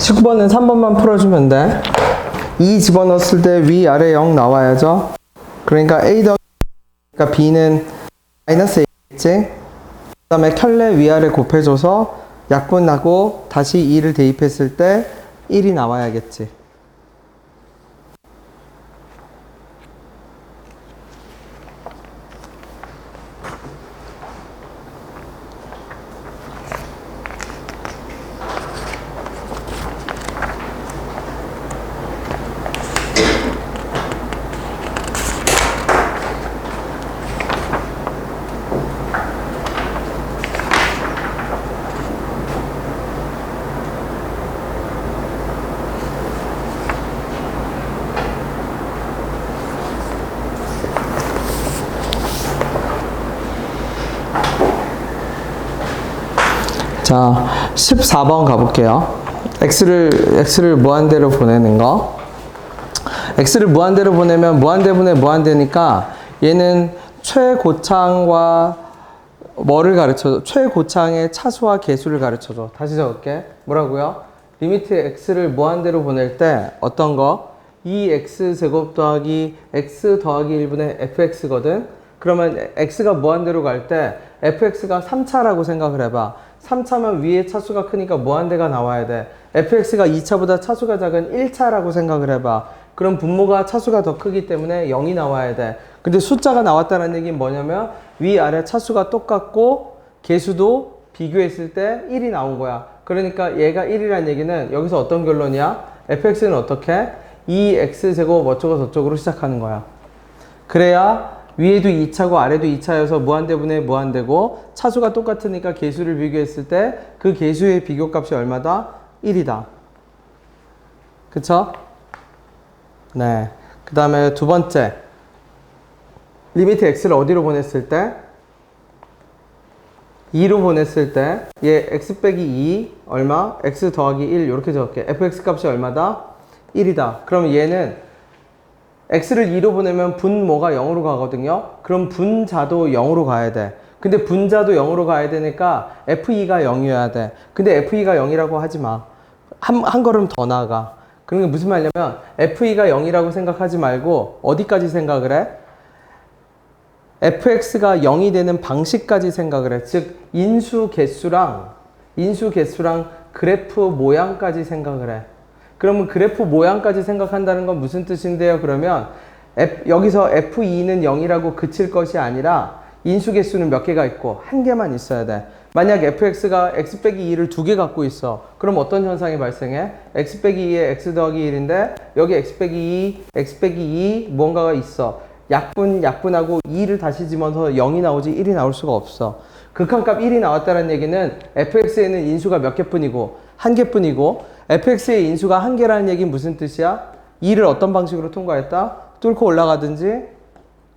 십구 번은 3번만 풀어주면 돼. 2 집어넣었을 때 위아래 0 나와야죠. 그러니까 A 더하기 B는 마이너스 A겠지. 그 다음에 켤레 위아래 곱해줘서 약분하고 다시 2를 대입했을 때 1이 나와야겠지. 자, 14번 가볼게요. x를 무한대로 보내는 거. x를 무한대로 보내면 무한대분의 무한대니까 얘는 최고창과 뭐를 가르쳐줘? 최고창의 차수와 개수를 가르쳐줘. 다시 적을게. 뭐라고요? 리미트 x를 무한대로 보낼 때 어떤 거? 2x 제곱 더하기 x 더하기 1분의 fx거든? 그러면 x가 무한대로 갈 때 fx가 3차라고 생각을 해봐. 3차면 위에 차수가 크니까 무한대가 나와야 돼. fx가 2차보다 차수가 작은 1차라고 생각을 해봐. 그럼 분모가 차수가 더 크기 때문에 0이 나와야 돼. 근데 숫자가 나왔다는 얘기는 뭐냐면 위아래 차수가 똑같고 개수도 비교했을 때 1이 나온 거야. 그러니까 얘가 1이라는 얘기는 여기서 어떤 결론이야? fx는 어떻게? 2x제곱 어쩌고 저쩌고로 시작하는 거야. 그래야 위에도 2차고 아래도 2차여서 무한대분의 무한대고 차수가 똑같으니까 개수를 비교했을 때 그 개수의 비교값이 얼마다? 1이다. 그쵸? 네. 그 다음에 두 번째. 리미트 x를 어디로 보냈을 때? 2로 보냈을 때 얘 x 빼기 2 얼마? x 더하기 1 이렇게 적을게. fx 값이 얼마다? 1이다. 그럼 얘는 x를 2로 보내면 분모가 0으로 가거든요. 그럼 분자도 0으로 가야 돼. 근데 분자도 0으로 가야 되니까 f2가 0이어야 돼. 근데 f2가 0이라고 하지 마. 한 걸음 더 나아가. 그런 게 무슨 말이냐면 f2가 0이라고 생각하지 말고 어디까지 생각을 해? fx가 0이 되는 방식까지 생각을 해. 즉 인수 개수랑 그래프 모양까지 생각을 해. 그러면 그래프 모양까지 생각한다는 건 무슨 뜻인데요? 그러면 여기서 f2는 0이라고 그칠 것이 아니라 인수 개수는 몇 개가 있고 한 개만 있어야 돼. 만약 fx가 x 빼기 2를 두 개 갖고 있어. 그럼 어떤 현상이 발생해? x 빼기 2에 x 더하기 1인데 여기 x 빼기 2, x 빼기 2 무언가가 있어. 약분하고 2를 다시 집어서 0이 나오지 1이 나올 수가 없어. 극한값 1이 나왔다는 얘기는 fx에는 인수가 몇 개뿐이고 한 개뿐이고 fx의 인수가 한 개라는 얘기는 무슨 뜻이야? 2를 어떤 방식으로 통과했다? 뚫고 올라가든지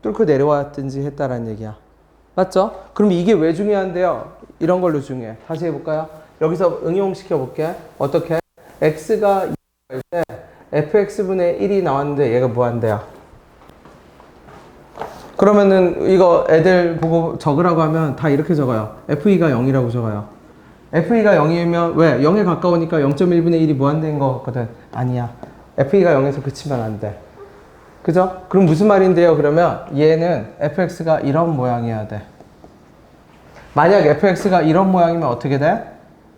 뚫고 내려왔든지 했다라는 얘기야. 맞죠? 그럼 이게 왜 중요한데요? 이런 걸로 중요해. 다시 해볼까요? 여기서 응용시켜 볼게. 어떻게? x가 2일 때 fx분의 1이 나왔는데 얘가 무한대야. 그러면은 이거 애들 보고 적으라고 하면 다 이렇게 적어요. f2가 0이라고 적어요. f2가 0이면 왜? 0에 가까우니까 0.1분의 1이 무한대인 거 같거든. 아니야. f2가 0에서 그치면 안 돼. 그죠? 그럼 무슨 말인데요? 그러면 얘는 fx가 이런 모양이어야 돼. 만약 fx가 이런 모양이면 어떻게 돼?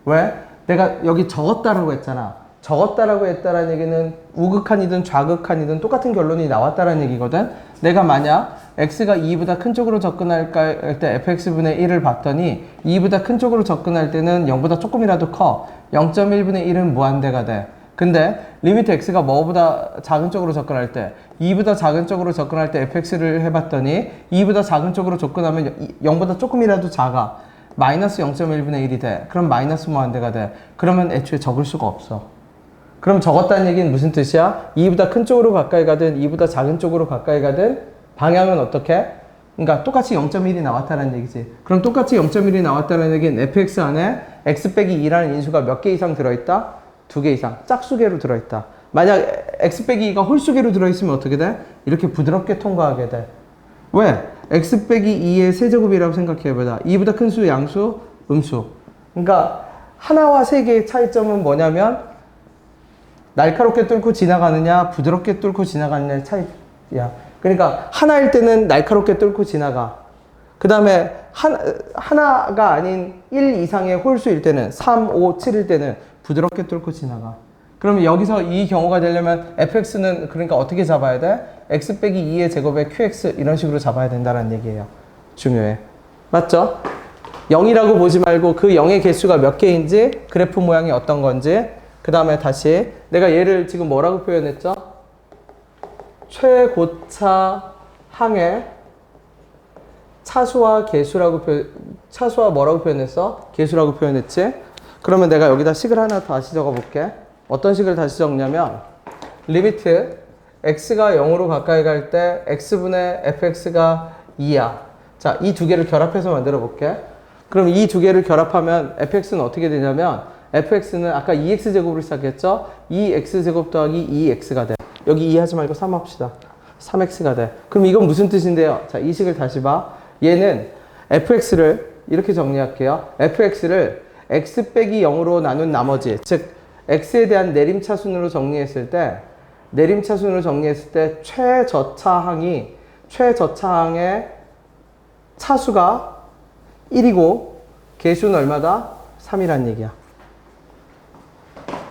왜? 내가 여기 적었다라고 했잖아. 적었다라고 했다라는 얘기는 우극한이든 좌극한이든 똑같은 결론이 나왔다라는 얘기거든. 내가 만약 x가 2보다 큰 쪽으로 접근할 때 fx분의 1을 봤더니 2보다 큰 쪽으로 접근할 때는 0보다 조금이라도 커. 0.1분의 1은 무한대가 돼. 근데 리미트 x가 뭐보다 작은 쪽으로 접근할 때 2보다 작은 쪽으로 접근할 때 fx를 해봤더니 2보다 작은 쪽으로 접근하면 0보다 조금이라도 작아. 마이너스 0.1분의 1이 돼. 그럼 마이너스 무한대가 돼. 그러면 애초에 적을 수가 없어. 그럼 적었다는 얘기는 무슨 뜻이야? 2보다 큰 쪽으로 가까이 가든 2보다 작은 쪽으로 가까이 가든 방향은 어떻게? 그러니까 똑같이 0.1이 나왔다는 얘기지. 그럼 똑같이 0.1이 나왔다는 얘기는 fx 안에 x 빼기 2라는 인수가 몇 개 이상 들어있다? 2개 이상. 짝수개로 들어있다. 만약 x 빼기 2가 홀수개로 들어있으면 어떻게 돼? 이렇게 부드럽게 통과하게 돼. 왜? x 빼기 2의 세제곱이라고 생각해보자. 2보다 큰 수, 양수, 음수. 그러니까 하나와 세 개의 차이점은 뭐냐면 날카롭게 뚫고 지나가느냐 부드럽게 뚫고 지나가느냐의 차이야. 그러니까 하나일 때는 날카롭게 뚫고 지나가. 그 다음에 하나가 아닌 1 이상의 홀수일 때는 3, 5, 7일 때는 부드럽게 뚫고 지나가. 그러면 여기서 이 경우가 되려면 fx는 그러니까 어떻게 잡아야 돼? x 빼기 2의 제곱에 qx 이런 식으로 잡아야 된다는 얘기예요. 중요해. 맞죠? 0이라고 보지 말고 그 0의 개수가 몇 개인지 그래프 모양이 어떤 건지 그 다음에 다시 내가 얘를 지금 뭐라고 표현했죠? 최고차 항의 차수와 개수라고 차수와 뭐라고 표현했어? 개수라고 표현했지? 그러면 내가 여기다 식을 하나 다시 적어볼게. 어떤 식을 다시 적냐면 리미트 x가 0으로 가까이 갈 때 x분의 fx가 2야. 자, 이 두 개를 결합해서 만들어 볼게. 그럼 이 두 개를 결합하면 fx는 어떻게 되냐면 fx는 아까 2x제곱으로 시작했죠? 2x제곱 더하기 2x가 돼. 여기 2 하지 말고 3 합시다. 3x가 돼. 그럼 이건 무슨 뜻인데요? 자, 이 식을 다시 봐. 얘는 fx를 이렇게 정리할게요. fx를 x 빼기 0으로 나눈 나머지, 즉 x에 대한 내림차순으로 정리했을 때 최저차항의 차수가 1이고 개수는 얼마다? 3이란 얘기야.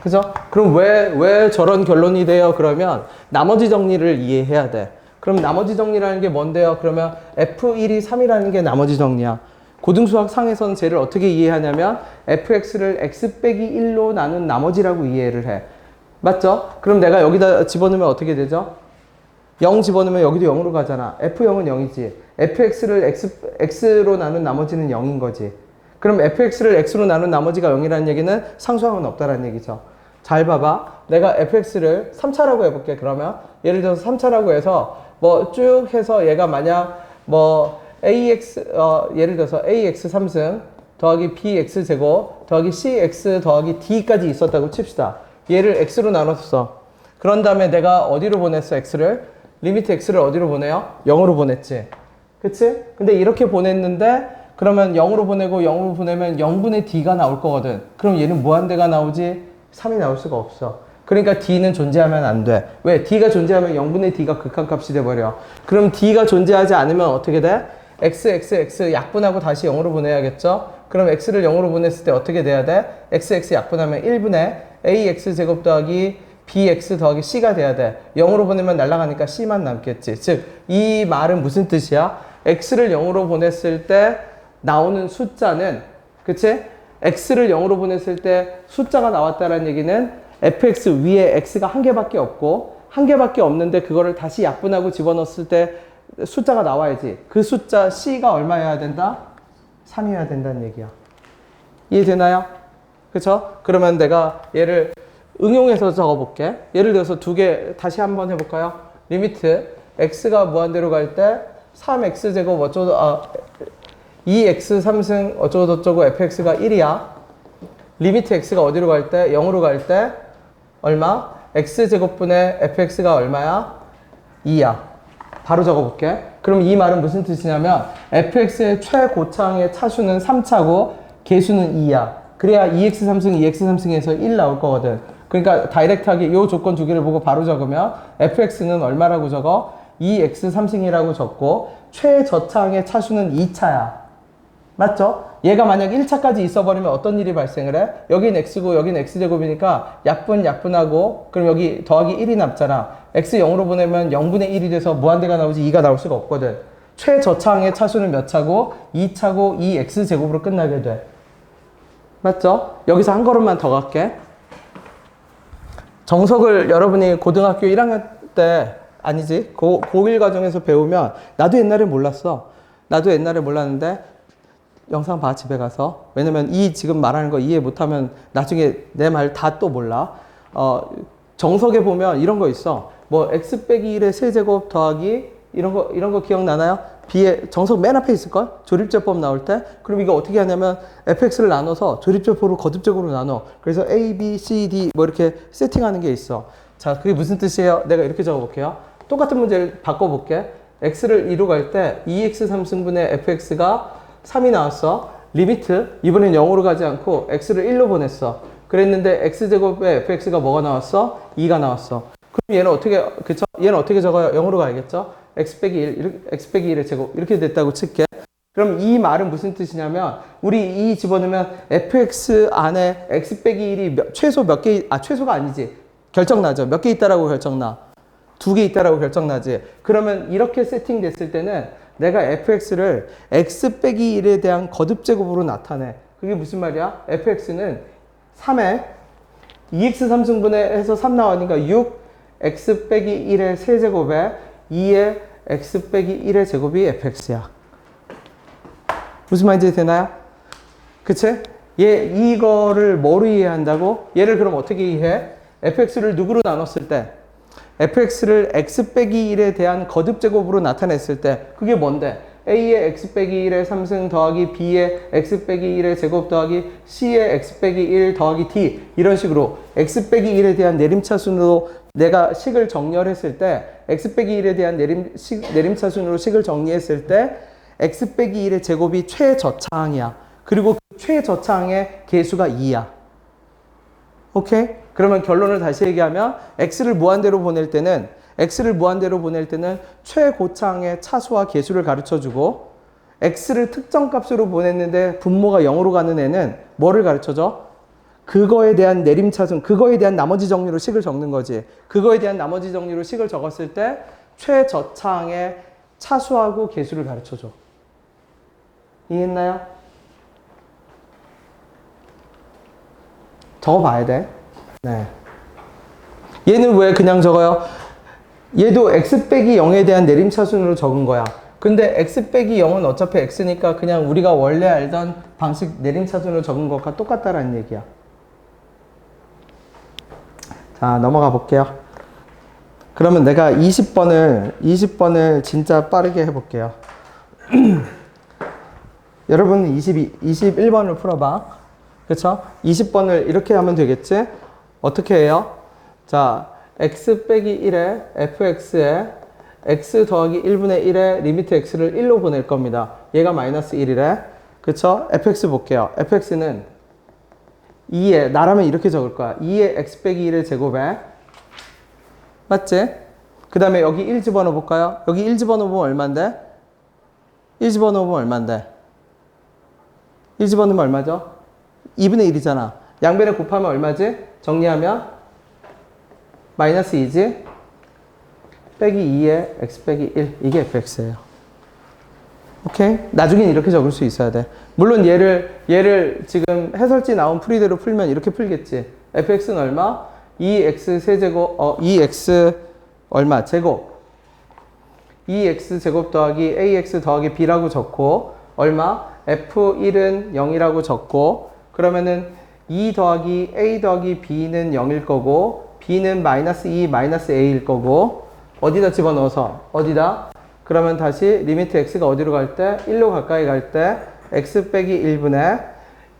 그죠? 그럼 왜 저런 결론이 돼요? 그러면 나머지 정리를 이해해야 돼. 그럼 나머지 정리라는 게 뭔데요? 그러면 F1이 3이라는 게 나머지 정리야. 고등수학 상에서는 쟤를 어떻게 이해하냐면 fx를 x 빼기 1로 나눈 나머지라고 이해를 해. 맞죠? 그럼 내가 여기다 집어넣으면 어떻게 되죠? 0 집어넣으면 여기도 0으로 가잖아. f0은 0이지. fx를 x로 나눈 나머지는 0인 거지. 그럼 fx를 x로 나눈 나머지가 0이라는 얘기는 상수항은 없다라는 얘기죠. 잘 봐봐. 내가 fx를 3차라고 해볼게. 그러면 예를 들어서 3차라고 해서 뭐 쭉 해서 얘가 만약 뭐 예를 들어서 ax 3승 더하기 bx 제곱 더하기 cx 더하기 d까지 있었다고 칩시다. 얘를 x로 나눴어. 그런 다음에 내가 어디로 보냈어? x를? 리미트 x를 어디로 보내요? 0으로 보냈지. 그치? 근데 이렇게 보냈는데 그러면 0으로 보내고 0으로 보내면 0분의 d가 나올 거거든. 그럼 얘는 무한대가 나오지 3이 나올 수가 없어. 그러니까 d는 존재하면 안 돼. 왜? d가 존재하면 0분의 d가 극한값이 돼버려. 그럼 d가 존재하지 않으면 어떻게 돼? x 약분하고 다시 0으로 보내야겠죠? 그럼 x를 0으로 보냈을 때 어떻게 돼야 돼? x 약분하면 1분의 ax 제곱 더하기 bx 더하기 c가 돼야 돼. 0으로 보내면 날아가니까 c만 남겠지. 즉, 이 말은 무슨 뜻이야? x를 0으로 보냈을 때 나오는 숫자는, 그치? x를 0으로 보냈을 때 숫자가 나왔다는 얘기는 fx 위에 x가 한 개밖에 없고, 한 개밖에 없는데 그거를 다시 약분하고 집어넣었을 때 숫자가 나와야지. 그 숫자 c가 얼마여야 된다? 3이어야 된다는 얘기야. 이해되나요? 그쵸? 그러면 내가 얘를 응용해서 적어볼게. 예를 들어서 두 개 다시 한번 해볼까요? 리미트 x가 무한대로 갈 때 3x제곱 어쩌고 2x 3승 어쩌고 저쩌고 fx가 1이야. 리미트 x가 어디로 갈 때? 0으로 갈 때 얼마? x제곱분의 fx가 얼마야? 2야. 바로 적어볼게. 그럼 이 말은 무슨 뜻이냐면 fx의 최고창의 차수는 3차고 개수는 2야. 그래야 2x 3승 2x 3승에서 1 나올 거거든. 그러니까 다이렉트하게 이 조건 두 개를 보고 바로 적으면 fx는 얼마라고 적어? 2x 3승이라고 적고 최저창의 차수는 2차야. 맞죠? 얘가 만약 1차까지 있어버리면 어떤 일이 발생을 해? 여긴 x고 여긴 x제곱이니까 약분하고 그럼 여기 더하기 1이 남잖아. x 0으로 보내면 0분의 1이 돼서 무한대가 나오지 2가 나올 수가 없거든. 최저창의 차수는 몇 차고? 2차고 2x제곱으로 끝나게 돼. 맞죠? 여기서 한 걸음만 더 갈게. 정석을 여러분이 고등학교 1학년 때 아니지 고1 과정에서 배우면 나도 옛날에 몰랐어. 나도 옛날에 몰랐는데 영상 봐 집에 가서. 왜냐면 이 지금 말하는 거 이해 못하면 나중에 내 말 다 또 몰라. 정석에 보면 이런 거 있어. 뭐 x 빼기 1의 세제곱 더하기 이런 거 기억나나요? b의 정석 맨 앞에 있을걸? 조립제법 나올 때. 그럼 이거 어떻게 하냐면 fx를 나눠서 조립제법으로 거듭적으로 나눠. 그래서 a, b, c, d 뭐 이렇게 세팅하는 게 있어. 자, 그게 무슨 뜻이에요? 내가 이렇게 적어볼게요. 똑같은 문제를 바꿔볼게. x를 2로 갈 때 2x 3승분의 fx가 3이 나왔어. 리미트 이번엔 0으로 가지 않고 x를 1로 보냈어. 그랬는데 x제곱에 fx가 뭐가 나왔어? 2가 나왔어. 그럼 얘는 어떻게, 그쵸? 얘는 어떻게 적어요? 0으로 가야겠죠? x 빼기 1, x 빼기 1의 제곱 이렇게 됐다고 칠게. 그럼 이 말은 무슨 뜻이냐면 우리 이 집어넣으면 fx 안에 x 빼기 1이 최소 몇 개, 최소가 아니지. 결정나죠? 몇 개 있다라고 결정나? 2개 있다라고 결정나지. 그러면 이렇게 세팅됐을 때는 내가 fx를 x 빼기 1에 대한 거듭제곱으로 나타내. 그게 무슨 말이야? fx는 3에 2x 3승분의 해서 3 나오니까 6 x 빼기 1의 세제곱에 2의 x 빼기 1의 제곱이 fx야. 무슨 말인지 되나요? 그치? 이거를 뭐로 이해한다고? 얘를 그럼 어떻게 이해해? fx를 누구로 나눴을 때? fx를 x 빼기 1에 대한 거듭제곱으로 나타냈을 때 그게 뭔데? a의 x 빼기 1의 3승 더하기 b의 x 빼기 1의 제곱 더하기 c의 x 빼기 1 더하기 d 이런 식으로 x 빼기 1에 대한 내림차순으로 내가 식을 정렬했을 때 x 빼기 1에 대한 내림차순으로 식을 정리했을 때 x 빼기 1의 제곱이 최저차항이야. 그리고 그 최저차항의 개수가 2야. 오케이? 그러면 결론을 다시 얘기하면 x를 무한대로 보낼 때는 최고차항의 차수와 개수를 가르쳐주고 x를 특정 값으로 보냈는데 분모가 0으로 가는 애는 뭐를 가르쳐줘? 그거에 대한 내림차순, 그거에 대한 나머지 정리로 식을 적는 거지. 그거에 대한 나머지 정리로 식을 적었을 때 최저차항의 차수하고 개수를 가르쳐줘. 이해했나요? 적어봐야 돼. 네. 얘는 왜 그냥 적어요? 얘도 x 빼기 0에 대한 내림차순으로 적은 거야. 근데 x 빼기 0은 어차피 x니까 그냥 우리가 원래 알던 방식 내림차순으로 적은 것과 똑같다라는 얘기야. 자, 넘어가 볼게요. 그러면 내가 20번을 진짜 빠르게 해볼게요. 여러분 21번을 풀어봐. 그쵸? 20번을 이렇게 하면 되겠지? 어떻게 해요? 자, x 빼기 1에 fx에 x 더하기 1분의 1에 리미트 x를 1로 보낼 겁니다. 얘가 마이너스 1이래. 그쵸? fx 볼게요. fx는 2에, 나라면 이렇게 적을 거야. 2에 x 빼기 1의 제곱에. 맞지? 그 다음에 여기 1 집어넣어 볼까요? 여기 1 집어넣으면 얼만데? 1 집어넣으면 얼만데? 1 집어넣으면 얼마죠? 2분의 1이잖아. 양변에 곱하면 얼마지? 정리하면 마이너스 2지? 빼기 2에 x 빼기 1. 이게 fx예요. 오케이? 나중엔 이렇게 적을 수 있어야 돼. 물론 얘를 지금 해설지 나온 풀이대로 풀면 이렇게 풀겠지. fx는 얼마? 2x 세제곱, 2x 얼마? 제곱. 2x 제곱 더하기 ax 더하기 b라고 적고, 얼마? f1은 0이라고 적고, 그러면은 2 더하기 a 더하기 b는 0일 거고, b는 마이너스 2 마이너스 a일 거고, 어디다 집어넣어서? 어디다? 그러면 다시 리미트 x가 어디로 갈 때? 1로 가까이 갈 때 x 빼기 1분의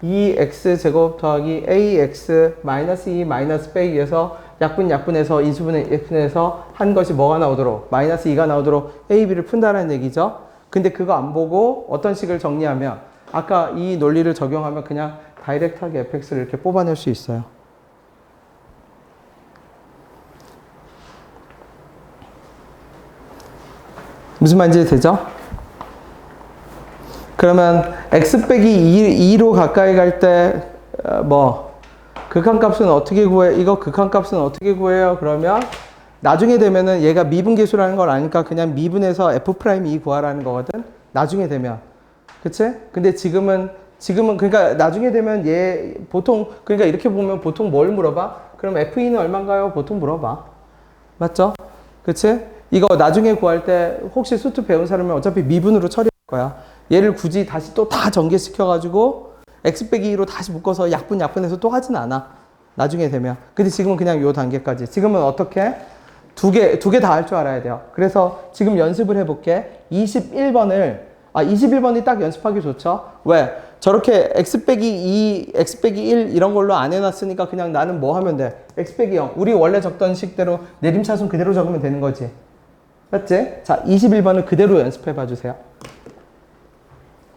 2x 제곱 더하기 ax 마이너스 2 마이너스 빼기에서 약분해서 이수분의 1분해서 한 것이 뭐가 나오도록? 마이너스 2가 나오도록 a, b를 푼다는 얘기죠. 근데 그거 안 보고 어떤 식을 정리하면 아까 이 논리를 적용하면 그냥 다이렉트하게 fx를 이렇게 뽑아낼 수 있어요. 무슨 말인지 되죠? 그러면 x 빼기 2로 가까이 갈 때 극한값은 어떻게 구해? 이거 극한값은 어떻게 구해요? 그러면 나중에 되면은 얘가 미분계수라는 걸 아니까 그냥 미분해서 f'2 구하라는 거거든. 나중에 되면. 그치? 근데 지금은 그러니까 나중에 되면 얘 보통 그러니까 이렇게 보면 보통 뭘 물어봐? 그럼 f2는 얼마인가요? 보통 물어봐. 맞죠? 그치? 이거 나중에 구할 때 혹시 수트 배운 사람은 어차피 미분으로 처리할 거야. 얘를 굳이 다시 또 다 전개시켜가지고 x 빼기 2로 다시 묶어서 약분해서 또 하진 않아. 나중에 되면. 근데 지금은 그냥 요 단계까지. 지금은 어떻게? 두 개 다 할 줄 알아야 돼요. 그래서 지금 연습을 해볼게. 21번이 딱 연습하기 좋죠? 왜? 저렇게 x 빼기 2, x 빼기 1 이런 걸로 안 해놨으니까 그냥 나는 뭐 하면 돼? x 빼기 0. 우리 원래 적던 식대로 내림차순 그대로 적으면 되는 거지. 맞지? 자, 21번을 그대로 연습해 봐 주세요.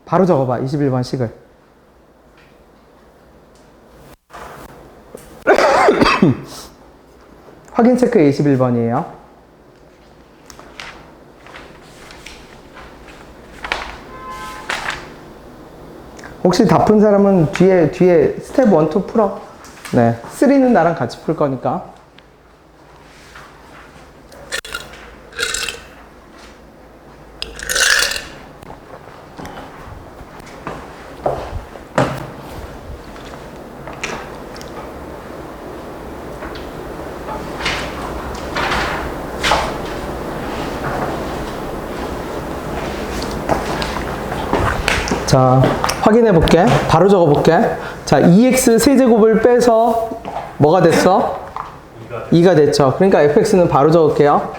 바로 적어봐, 21번 식을. 확인 체크 21번이에요. 혹시 다 푼 사람은 뒤에 스텝 1, 2 풀어. 네. 3는 나랑 같이 풀 거니까. 자, 확인해 볼게. 바로 적어 볼게. 자, 2x 세제곱을 빼서 뭐가 됐어? 2가 됐죠. 그러니까 fx는 바로 적을게요.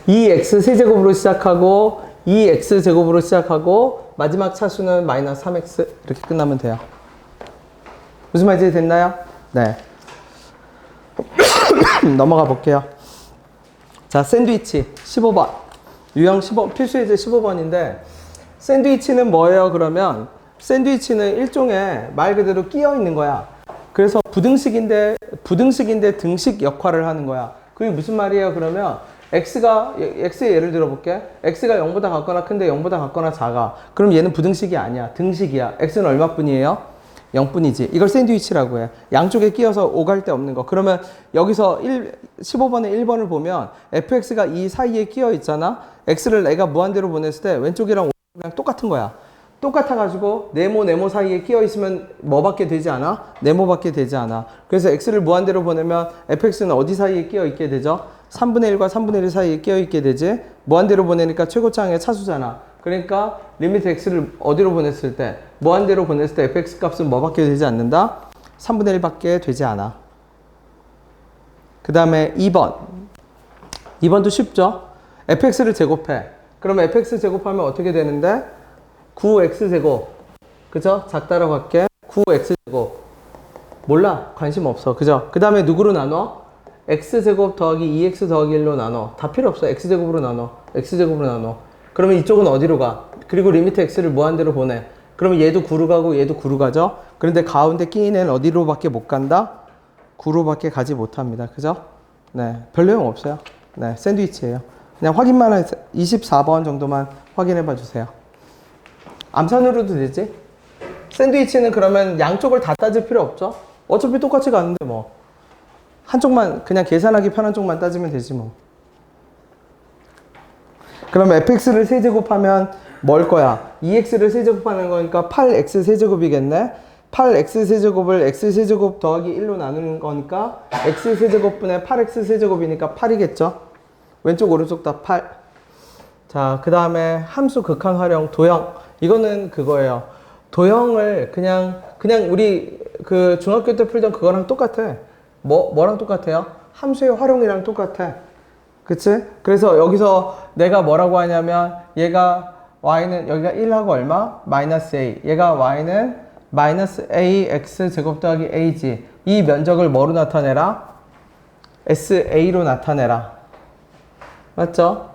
2x 세제곱으로 시작하고 2x 제곱으로 시작하고 마지막 차수는 마이너스 3x 이렇게 끝나면 돼요. 무슨 말인지 됐나요? 네. 넘어가 볼게요. 자, 샌드위치 15번. 유형 15, 필수예제 15번인데 샌드위치는 뭐예요? 그러면 샌드위치는 일종의 말 그대로 끼어 있는 거야. 그래서 부등식인데 등식 역할을 하는 거야. 그게 무슨 말이에요? 그러면 x의 예를 들어 볼게. x가 0보다 같거나 큰데 0보다 같거나 작아. 그럼 얘는 부등식이 아니야. 등식이야. x는 얼마뿐이에요? 0뿐이지. 이걸 샌드위치라고 해. 양쪽에 끼어서 오갈 데 없는 거. 그러면 여기서 15번에 1번을 보면 fx가 이 사이에 끼어 있잖아. x를 내가 무한대로 보냈을 때 왼쪽이랑 그냥 똑같은 거야. 똑같아가지고 네모 사이에 끼어 있으면 뭐밖에 되지 않아? 네모밖에 되지 않아. 그래서 x를 무한대로 보내면 fx는 어디 사이에 끼어 있게 되죠? 3분의 1과 3분의 1 사이에 끼어 있게 되지. 무한대로 보내니까 최고차항의 차수잖아. 그러니까 리미트 x를 어디로 보냈을 때? 무한대로 보냈을 때 fx 값은 뭐밖에 되지 않는다? 3분의 1밖에 되지 않아. 그 다음에 2번. 2번도 쉽죠? fx를 제곱해. 그러면 fx 제곱하면 어떻게 되는데? 9x제곱. 그죠? 작다라고 할게. 9x제곱. 몰라. 관심 없어. 그죠? 그 다음에 누구로 나눠? x제곱 더하기 2x 더하기 1로 나눠. 다 필요 없어. x제곱으로 나눠. x제곱으로 나눠. 그러면 이쪽은 어디로 가? 그리고 리미트 x를 무한대로 보내. 그러면 얘도 9로 가고 얘도 9로 가죠? 그런데 가운데 끼인 애는 어디로밖에 못 간다? 9로밖에 가지 못합니다. 그죠? 네. 별 내용 없어요. 네. 샌드위치예요. 그냥 확인만 해서 24번 정도만 확인해 봐 주세요. 암산으로도 되지? 샌드위치는 그러면 양쪽을 다 따질 필요 없죠? 어차피 똑같이 가는데 뭐. 한쪽만 그냥 계산하기 편한 쪽만 따지면 되지 뭐. 그럼 fx를 세제곱하면 뭘 거야? 2x를 세제곱하는 거니까 8x 세제곱이겠네? 8x 세제곱을 x 세제곱 더하기 1로 나누는 거니까 x 세제곱분의 8x 세제곱이니까 8이겠죠? 왼쪽 오른쪽 다 8. 자, 그 다음에 함수 극한 활용 도형. 이거는 그거예요. 도형을 그냥 우리 그 중학교 때 풀던 그거랑 똑같아. 뭐랑 똑같아요? 함수의 활용이랑 똑같아. 그치? 그래서 여기서 내가 뭐라고 하냐면 얘가 y는 여기가 1하고 얼마? 마이너스 a. 얘가 y는 마이너스 ax 제곱 더하기 a지. 이 면적을 뭐로 나타내라? sa로 나타내라. 맞죠?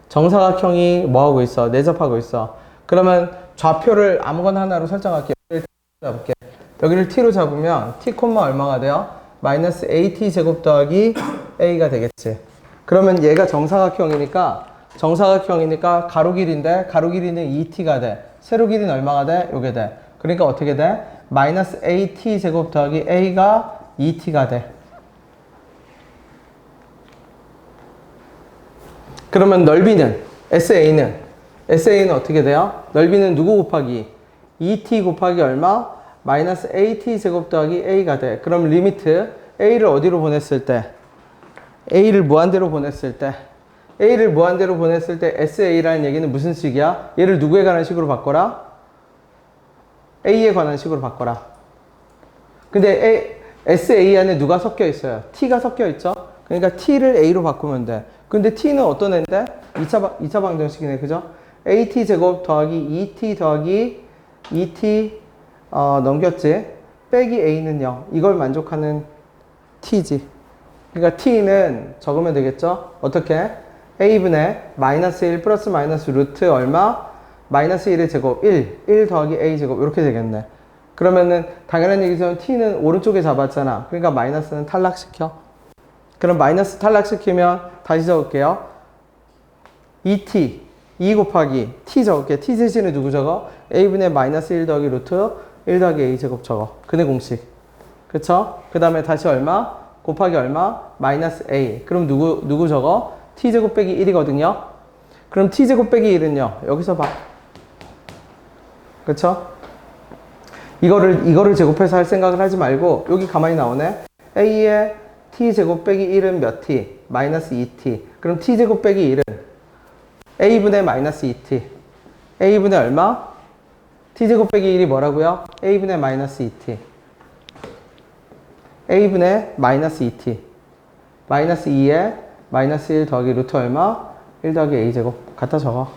정사각형이 뭐하고 있어? 내접하고 있어. 그러면 좌표를 아무거나 하나로 설정할게요. 여기를 t로 잡으면 t, 얼마가 돼요? 마이너스 at 제곱 더하기 a가 되겠지. 그러면 얘가 정사각형이니까 가로 길이인데 가로 길이는 2t가 돼. 세로 길이는 얼마가 돼? 요게 돼. 그러니까 어떻게 돼? 마이너스 at 제곱 더하기 a가 2t가 돼. 그러면 넓이는 SA는 어떻게 돼요? 넓이는 누구 곱하기? 2t 곱하기 얼마? 마이너스 AT 제곱 더하기 A가 돼. 그럼 리미트 A를 어디로 보냈을 때? A를 무한대로 보냈을 때 SA라는 얘기는 무슨 식이야? 얘를 누구에 관한 식으로 바꿔라? A에 관한 식으로 바꿔라. 근데 SA 안에 누가 섞여 있어요? T가 섞여 있죠? 그러니까 T를 A로 바꾸면 돼. 근데 T는 어떤 애인데? 2차 방정식이네. 그죠? AT 제곱 더하기 2T 더하기 2T 넘겼지? 빼기 A는 0. 이걸 만족하는 T지. 그러니까 T는 적으면 되겠죠? 어떻게? A분의 마이너스 1 플러스 마이너스 루트 얼마? 마이너스 1의 제곱 1 더하기 A 제곱 이렇게 되겠네. 그러면은 당연한 얘기지만 T는 오른쪽에 잡았잖아. 그러니까 마이너스는 탈락시켜. 그럼 마이너스 탈락시키면 다시 적을게요. 2t 2 곱하기 t 적을게. t 대신에 누구 적어? a분의 마이너스 1 더하기 루트 1 더하기 a 제곱 적어. 근의 공식. 그쵸? 그 다음에 다시 얼마? 곱하기 얼마? 마이너스 a. 그럼 누구 적어? t 제곱 빼기 1이거든요. 그럼 t 제곱 빼기 1은요. 여기서 봐. 그쵸? 이거를 제곱해서 할 생각을 하지 말고 여기 가만히 나오네. a의 t 제곱 빼기 1은 몇 t? 마이너스 2t. 그럼 t 제곱 빼기 1은 a분의 마이너스 2t. a분의 얼마? t 제곱 빼기 1이 뭐라고요? a분의 마이너스 2t. a분의 마이너스 2t. 마이너스 2에 마이너스 1 더하기 루트 얼마? 1 더하기 a 제곱. 갖다 적어.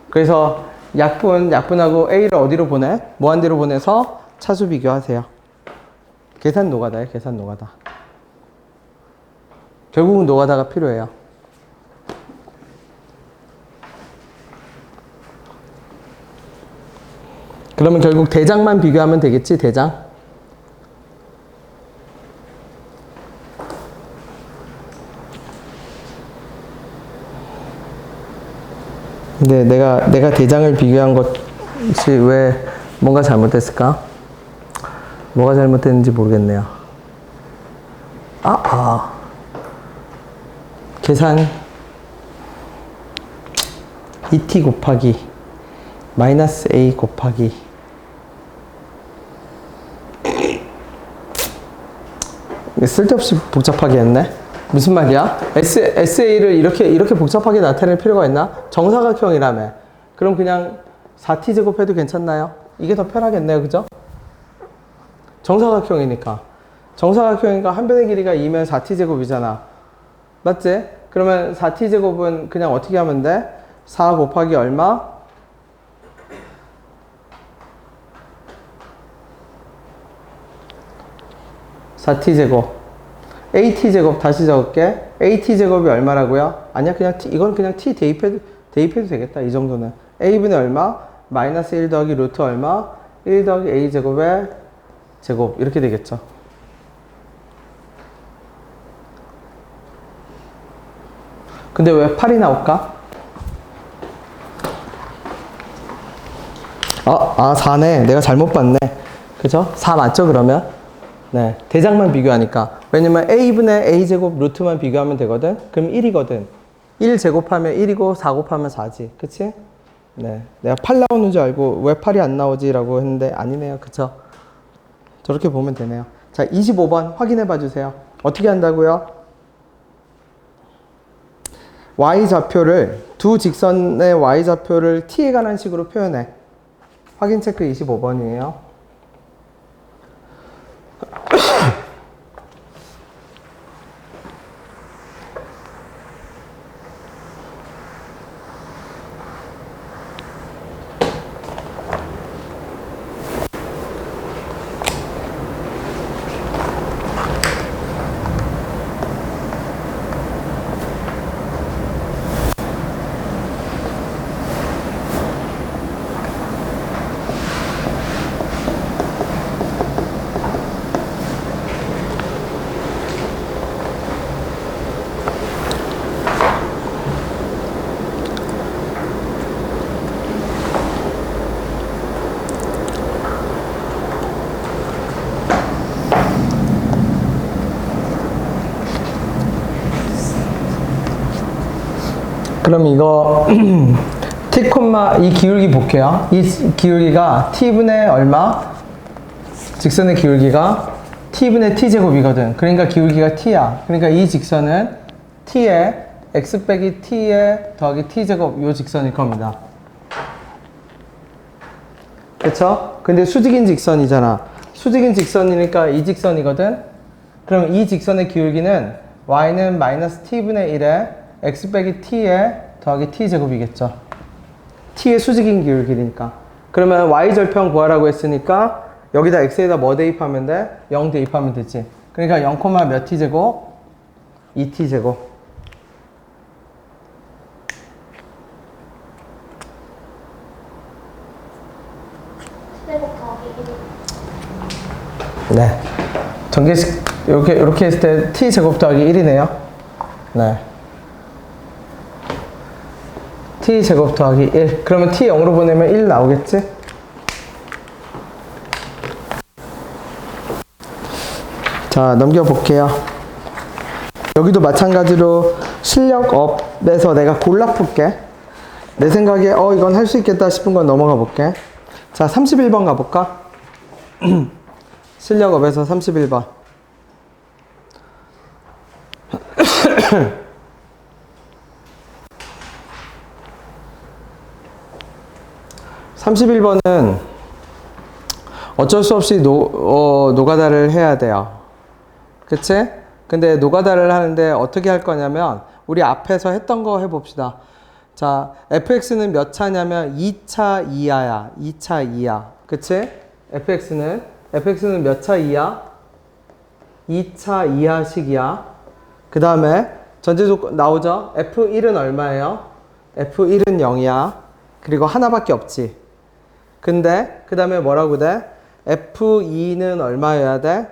그래서 약분하고 a를 어디로 보내? 무한대로 보내서 차수 비교하세요. 계산 노가다예요. 계산 노가다. 결국은 노가다가 필요해요. 그러면 결국 대장만 비교하면 되겠지, 대장? 근데 내가 대장을 비교한 것이 왜 뭔가 잘못됐을까? 뭐가 잘못됐는지 모르겠네요. 계산 2t 곱하기 마이너스 a 곱하기 쓸데없이 복잡하게 했네. 무슨 말이야? SA를 이렇게 복잡하게 나타낼 필요가 있나? 정사각형이라며. 그럼 그냥 4t 제곱해도 괜찮나요? 이게 더 편하겠네요. 그죠? 정사각형이니까 한 변의 길이가 2면 4t 제곱이잖아. 맞지? 그러면 4t 제곱은 그냥 어떻게 하면 돼? 4 곱하기 얼마? t 제곱 at 제곱 다시 적을게. at 제곱이 얼마라고요? 아니야, 그냥 이건 그냥 t 대입해도 되겠다. 이 정도는 a분의 얼마? 마이너스 1 더하기 루트 얼마? 1 더하기 a 제곱의 제곱 이렇게 되겠죠. 근데 왜 8이 나올까? 4네. 내가 잘못 봤네. 그죠? 4 맞죠, 그러면? 네. 대장만 비교하니까. 왜냐면 a분의 a제곱 루트만 비교하면 되거든? 그럼 1이거든. 1 제곱하면 1이고 4 곱하면 4지. 그치? 네. 내가 8 나오는 줄 알고 왜 8이 안 나오지? 라고 했는데 아니네요. 그쵸? 저렇게 보면 되네요. 자, 25번 확인해 봐 주세요. 어떻게 한다고요? y좌표를, 두 직선의 y좌표를 t에 관한 식으로 표현해. 확인 체크 25번이에요. 그럼 이거 t, 이 기울기 볼게요. 이 기울기가 t분의 얼마? 직선의 기울기가 t분의 t제곱이거든. 그러니까 기울기가 t야. 그러니까 이 직선은 t에 x 빼기 t에 더하기 t제곱 요 직선일 겁니다. 그쵸? 근데 수직인 직선이잖아. 수직인 직선이니까 이 직선이거든. 그럼 이 직선의 기울기는 y는 마이너스 t분의 1에 x 빼기 t에 더하기 t제곱이겠죠. t의 수직인 기울기니까. 그러면 y절편 구하라고 했으니까 여기다 x에다 뭐 대입하면 돼? 0 대입하면 되지. 그러니까 0, 몇 t제곱? 2t제곱. 네. 전개식 이렇게 했을 때 t제곱 더하기 1이네요. 네. t제곱 더하기 1. 그러면 t 0으로 보내면 1 나오겠지? 자, 넘겨볼게요. 여기도 마찬가지로 실력업에서 내가 골라 풀게. 내 생각에 이건 할 수 있겠다 싶은 건 넘어가 볼게. 자, 31번 가볼까? 실력업에서 31번. 31번은 어쩔 수 없이 노가다를 해야 돼요. 그치? 근데 노가다를 하는데 어떻게 할 거냐면 우리 앞에서 했던 거 해봅시다. 자, fx는 몇 차냐면 2차 이하야. 2차 이하. 그치? fx는 몇 차 이하? 2차 이하식이야. 그 다음에 전제조건 나오죠? f1은 얼마예요? f1은 0이야. 그리고 하나밖에 없지. 근데 그 다음에 뭐라고 돼? f2는 얼마여야 돼?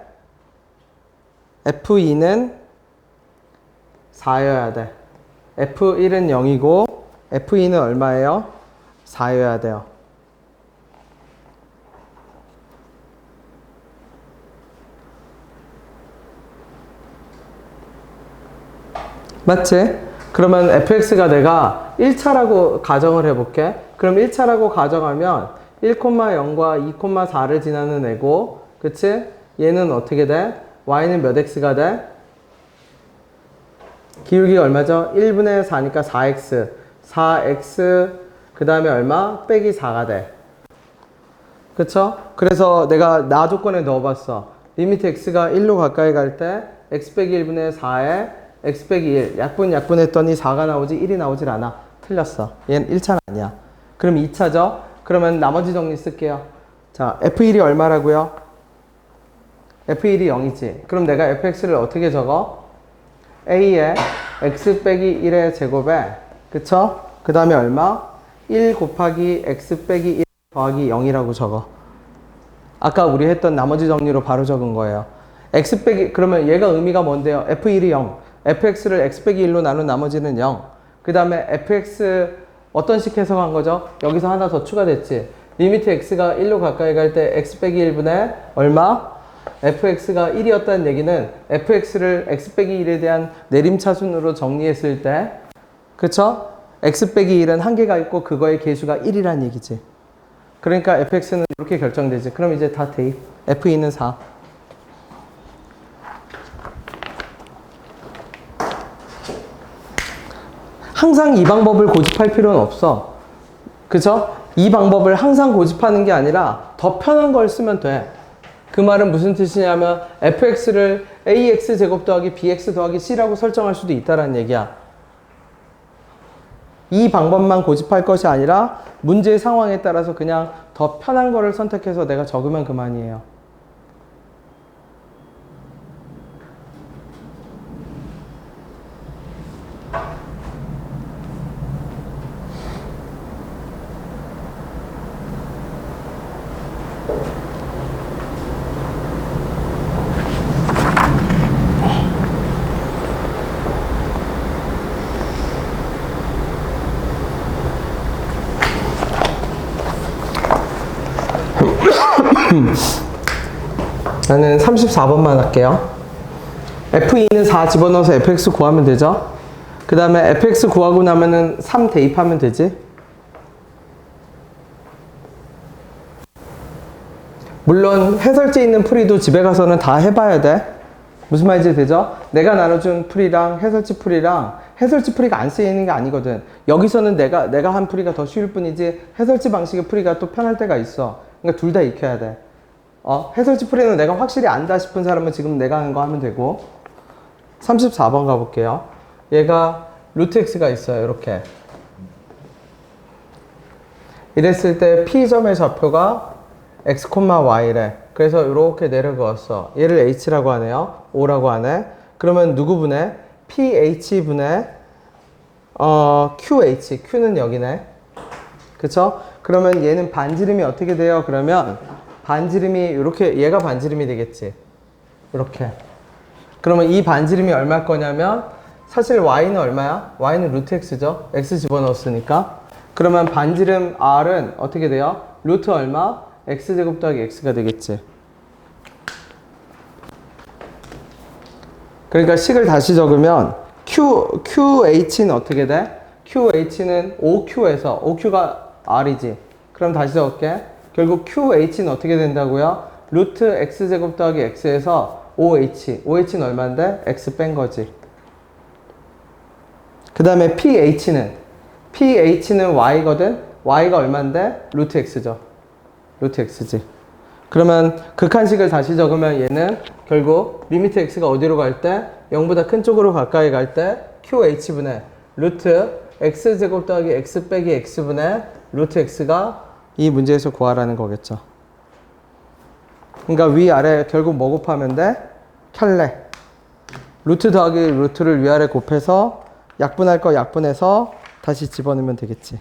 f2는 4여야 돼. f1은 0이고 f2는 얼마예요? 4여야 돼요. 맞지? 그러면 fx가 내가 1차라고 가정을 해볼게. 그럼 1차라고 가정하면 1,0과 2,4를 지나는 애고, 그치? 얘는 어떻게 돼? y는 몇 x가 돼? 기울기가 얼마죠? 1분의 4니까 4x. 4x, 그 다음에 얼마? 빼기 4가 돼. 그쵸? 그래서 내가 나 조건에 넣어봤어. 리미트 x가 1로 가까이 갈 때 x 빼기 1분의 4에 x 빼기 1. 약분 했더니 4가 나오지 1이 나오질 않아. 틀렸어. 얘는 1차는 아니야. 그럼 2차죠? 그러면 나머지 정리 쓸게요. 자, f1이 얼마라고요? f1이 0이지. 그럼 내가 fx를 어떻게 적어? a에 x 빼기 1의 제곱에, 그쵸? 그 다음에 얼마? 1 곱하기 x 빼기 1 더하기 0이라고 적어. 아까 우리 했던 나머지 정리로 바로 적은 거예요. x 빼기, 그러면 얘가 의미가 뭔데요? f1이 0. fx를 x 빼기 1로 나눈 나머지는 0. 그 다음에 fx 어떤 식 해석한 거죠? 여기서 하나 더 추가됐지. 리미트 x가 1로 가까이 갈 때 x 빼기 1분의 얼마? fx가 1이었다는 얘기는 fx를 x 빼기 1에 대한 내림차순으로 정리했을 때 그쵸? x 빼기 1은 한 개가 있고 그거의 개수가 1이란 얘기지. 그러니까 fx는 이렇게 결정되지. 그럼 이제 다 대입. f2는 4. 항상 이 방법을 고집할 필요는 없어. 그쵸? 이 방법을 항상 고집하는 게 아니라 더 편한 걸 쓰면 돼. 그 말은 무슨 뜻이냐면 fx를 ax 제곱 더하기 bx 더하기 c라고 설정할 수도 있다는 얘기야. 이 방법만 고집할 것이 아니라 문제의 상황에 따라서 그냥 더 편한 거를 선택해서 내가 적으면 그만이에요. 나는 34번만 할게요. f2는 4 집어넣어서 fx 구하면 되죠. 그 다음에 fx 구하고 나면은 3 대입하면 되지. 물론 해설지 있는 풀이도 집에 가서는 다 해봐야 돼. 무슨 말인지 되죠? 내가 나눠준 풀이랑 해설지 풀이랑 해설지 풀이가 안 쓰이는 게 아니거든. 여기서는 내가 한 풀이가 더 쉬울 뿐이지 해설지 방식의 풀이가 또 편할 때가 있어. 그러니까 둘 다 익혀야 돼. 해설지 풀이는 내가 확실히 안다 싶은 사람은 지금 내가 한 거 하면 되고. 34번 가볼게요. 얘가 루트 x가 있어요. 이렇게. 이랬을 때 P점의 좌표가 x, y래. 그래서 이렇게 내려그었어. 얘를 h라고 하네요. O라고 하네. 그러면 누구 분해? ph 분해 qh. q는 여기네. 그쵸? 그러면 얘는 반지름이 어떻게 돼요? 그러면 반지름이 이렇게, 얘가 반지름이 되겠지. 이렇게. 그러면 이 반지름이 얼마일 거냐면 사실 y는 얼마야? y는 루트 x죠. x 집어넣었으니까. 그러면 반지름 r은 어떻게 돼요? 루트 얼마? x제곱 더하기 x가 되겠지. 그러니까 식을 다시 적으면 qh는 어떻게 돼? qh는 5q에서 5q가 r이지. 그럼 다시 적을게. 결국 qh는 어떻게 된다고요? 루트 x제곱 더하기 x에서 5h는 얼마인데? x 뺀 거지. 그 다음에 ph는 y거든? y가 얼마인데? 루트 x죠. 루트 x지. 그러면 극한식을 다시 적으면 얘는 결국 리미트 x가 어디로 갈 때? 0보다 큰 쪽으로 가까이 갈 때 qh분의 루트 x제곱 더하기 x 빼기 x분의 루트 x가 이 문제에서 구하라는 거겠죠. 그러니까 위아래 결국 뭐 곱하면 돼? 켤레. 루트 더하기 루트를 위아래 곱해서 약분할 거 약분해서 다시 집어넣으면 되겠지.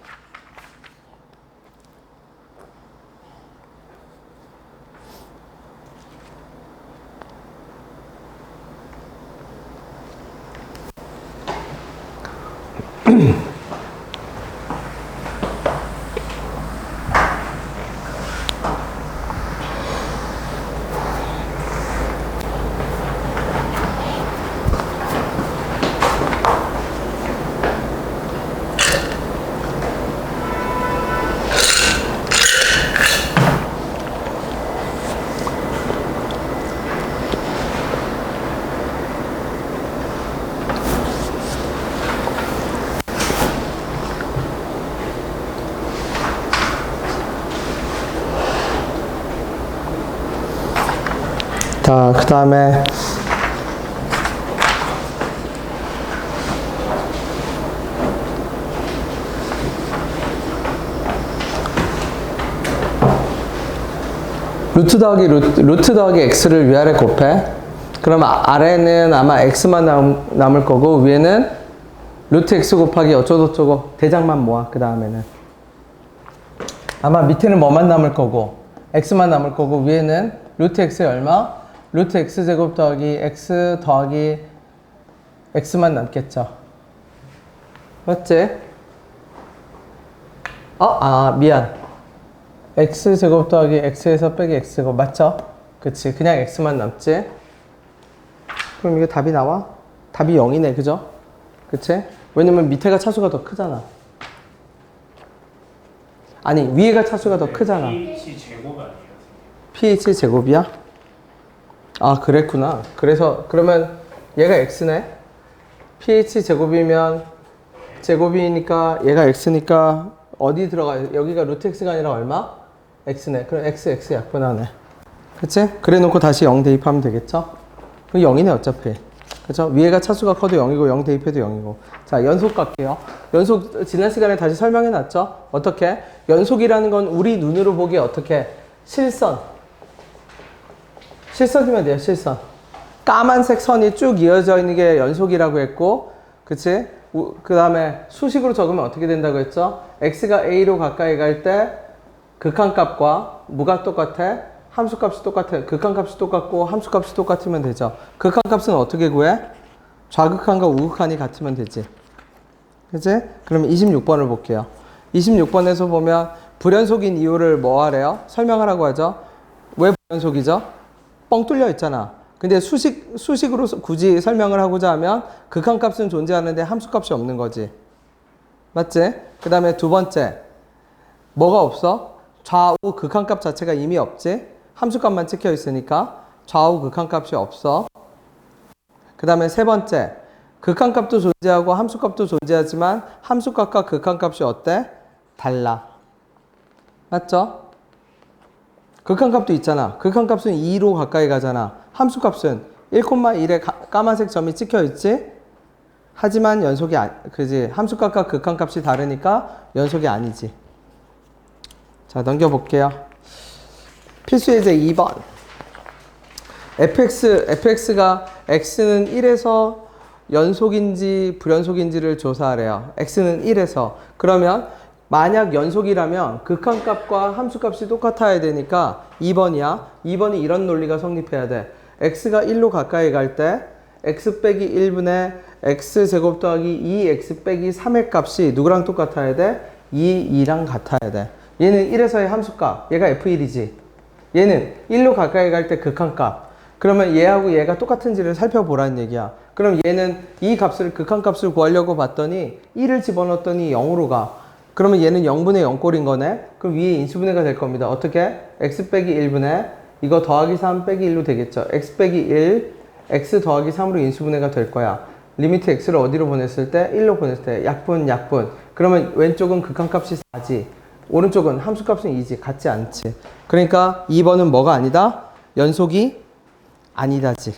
자, 그 다음에 루트 더하기 x를 위아래 곱해. 그럼 아래는 아마 x만 남을 거고 위에는 루트 x 곱하기 어쩌고저쩌고 대장만 모아. 그 다음에는 아마 밑에는 뭐만 남을 거고 x만 남을 거고 위에는 루트 x에 얼마? 루트 x제곱 더하기 x 더하기 x만 남겠죠. 맞지? 미안. x제곱 더하기 x에서 빼기 x제곱 맞죠? 그치. 그냥 x만 남지. 그럼 이게 답이 나와? 답이 0이네. 그죠? 그치? 왜냐면 밑에가 차수가 더 크잖아. 아니 위에가 차수가 더 크잖아. pH 제곱 아니에요? pH 제곱이야? 아 그랬구나. 그래서 그러면 얘가 x네. pH 제곱이면 제곱이니까 얘가 x니까 어디 들어가요? 여기가 루트 x가 아니라 얼마? x네. 그럼 x 약분하네. 그치? 그래 놓고 다시 0 대입하면 되겠죠? 그럼 0이네 어차피. 그쵸? 위에가 차수가 커도 0이고 0 대입해도 0이고. 자 연속 갈게요. 연속 지난 시간에 다시 설명해 놨죠? 어떻게? 연속이라는 건 우리 눈으로 보기에 어떻게? 실선. 실선이면 돼요. 실선. 까만색 선이 쭉 이어져 있는 게 연속이라고 했고, 그치? 그 다음에 수식으로 적으면 어떻게 된다고 했죠? x가 a로 가까이 갈 때 극한값과 무가 똑같아? 함수값이 똑같아. 극한값이 똑같고 함수값이 똑같으면 되죠. 극한값은 어떻게 구해? 좌극한과 우극한이 같으면 되지. 그치? 그럼 26번을 볼게요. 26번에서 보면 불연속인 이유를 뭐 하래요? 설명하라고 하죠. 왜 불연속이죠? 뻥 뚫려 있잖아. 근데 수식으로 굳이 설명을 하고자 하면 극한값은 존재하는데 함수값이 없는 거지. 맞지? 그 다음에 두 번째. 뭐가 없어? 좌우 극한값 자체가 이미 없지? 함수값만 찍혀 있으니까 좌우 극한값이 없어. 그 다음에 세 번째. 극한값도 존재하고 함수값도 존재하지만 함수값과 극한값이 어때? 달라. 맞죠? 극한값도 있잖아. 극한값은 2로 가까이 가잖아. 함수값은 1,1에 까만색 점이 찍혀 있지? 하지만 연속이 그지? 함수값과 극한값이 다르니까 연속이 아니지. 자, 넘겨볼게요. 필수 예제 2번. fx가 x는 1에서 연속인지 불연속인지를 조사하래요. x는 1에서. 그러면 만약 연속이라면 극한값과 함수값이 똑같아야 되니까 2번이야. 2번이 이런 논리가 성립해야 돼. x가 1로 가까이 갈 때 x 빼기 1분의 x제곱 더하기 2x 빼기 3의 값이 누구랑 똑같아야 돼? 2랑 같아야 돼. 얘는 1에서의 함수값. 얘가 f1이지. 얘는 1로 가까이 갈 때 극한값. 그러면 얘하고 얘가 똑같은지를 살펴보라는 얘기야. 그럼 얘는 이 값을 극한값을 구하려고 봤더니 1을 집어넣었더니 0으로 가. 그러면 얘는 0분의 0꼴인 거네. 그럼 위에 인수분해가 될 겁니다. 어떻게? x 빼기 1분의 이거 더하기 3 빼기 1로 되겠죠. x 빼기 1 x 더하기 3으로 인수분해가 될 거야. 리미트 x를 어디로 보냈을 때? 1로 보냈을 때 약분. 그러면 왼쪽은 극한값이 4지. 오른쪽은 함수값은 2지. 같지 않지. 그러니까 2번은 뭐가 아니다? 연속이 아니다지.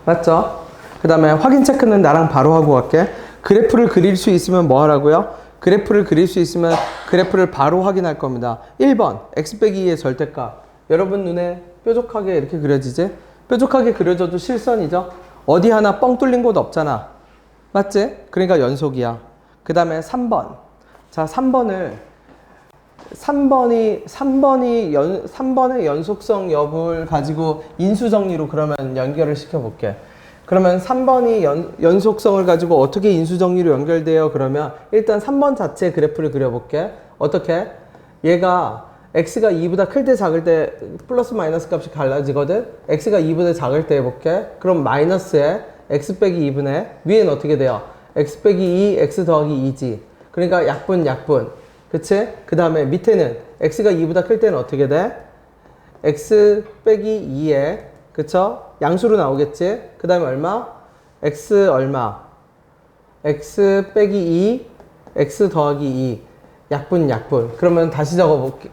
맞죠? 그 다음에 확인 체크는 나랑 바로 하고 갈게. 그래프를 그릴 수 있으면 뭐 하라고요? 그래프를 그릴 수 있으면 그래프를 바로 확인할 겁니다. 1번 x 빼기 2의 절대값. 여러분 눈에 뾰족하게 이렇게 그려지지? 뾰족하게 그려져도 실선이죠? 어디 하나 뻥 뚫린 곳 없잖아. 맞지? 그러니까 연속이야. 그 다음에 3번. 자, 3번의 연속성 여부를 가지고 인수정리로 그러면 연결을 시켜볼게. 그러면 3번이 연속성을 가지고 어떻게 인수정리로 연결돼요? 그러면 일단 3번 자체 그래프를 그려볼게. 어떻게? 얘가 x가 2보다 클 때 작을 때 플러스 마이너스 값이 갈라지거든? x가 2보다 작을 때 해볼게. 그럼 마이너스에 x 빼기 2분의 위에는 어떻게 돼요? x 빼기 2, x 더하기 2지. 그러니까 약분. 그치? 그 다음에 밑에는 x가 2보다 클 때는 어떻게 돼? x 빼기 2에 그쵸? 양수로 나오겠지? 그 다음에 얼마? x 얼마? x 빼기 2, x 더하기 2. 약분. 그러면 다시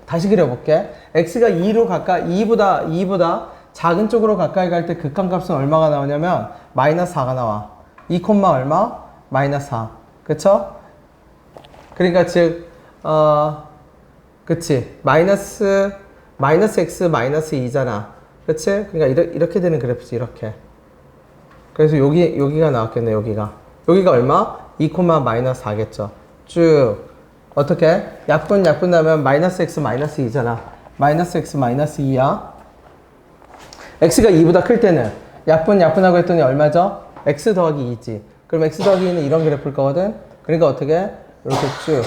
다시 그려볼게. x가 2보다 작은 쪽으로 가까이 갈 때 극한값은 얼마가 나오냐면 마이너스 4가 나와. 2, 얼마? 마이너스 4. 그쵸? 그러니까 즉, 그치. 마이너스 x 마이너스 2잖아. 그치? 그러니까 이렇게 되는 그래프지, 이렇게. 그래서 여기가 나왔겠네, 여기가 얼마? 2, 마이너스 4겠죠. 쭉. 어떻게? 약분 나면 마이너스 x 마이너스 2잖아. 마이너스 x 마이너스 2야. x가 2보다 클 때는 약분하고 했더니 얼마죠? x 더하기 2지. 그럼 x 더하기 2는 이런 그래프일 거거든? 그러니까 어떻게? 이렇게 쭉.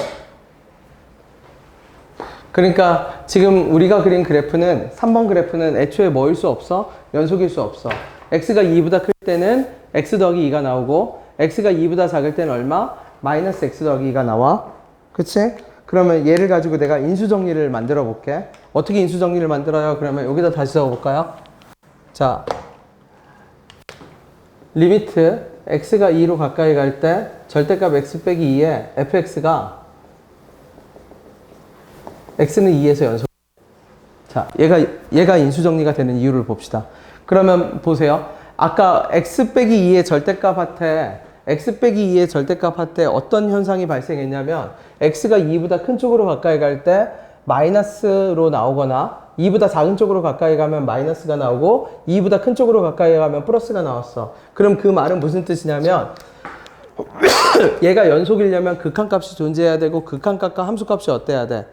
그러니까 지금 우리가 그린 그래프는 3번 그래프는 애초에 뭐일 수 없어? 연속일 수 없어. x가 2보다 클 때는 x 더하기 2가 나오고 x가 2보다 작을 때는 얼마? 마이너스 x 더하기 2가 나와. 그치? 그러면 얘를 가지고 내가 인수정리를 만들어 볼게. 어떻게 인수정리를 만들어요? 그러면 여기다 다시 적어볼까요? 자, 리미트 x가 2로 가까이 갈 때 절대값 x 빼기 2에 fx가 x는 2에서 연속. 자, 얘가 인수정리가 되는 이유를 봅시다. 그러면 보세요. 아까 x 빼기 2의 절대값한테 어떤 현상이 발생했냐면 x가 2보다 큰 쪽으로 가까이 갈 때 마이너스로 나오거나 2보다 작은 쪽으로 가까이 가면 마이너스가 나오고 2보다 큰 쪽으로 가까이 가면 플러스가 나왔어. 그럼 그 말은 무슨 뜻이냐면 얘가 연속이려면 극한값이 존재해야 되고 극한값과 함수값이 어때야 돼?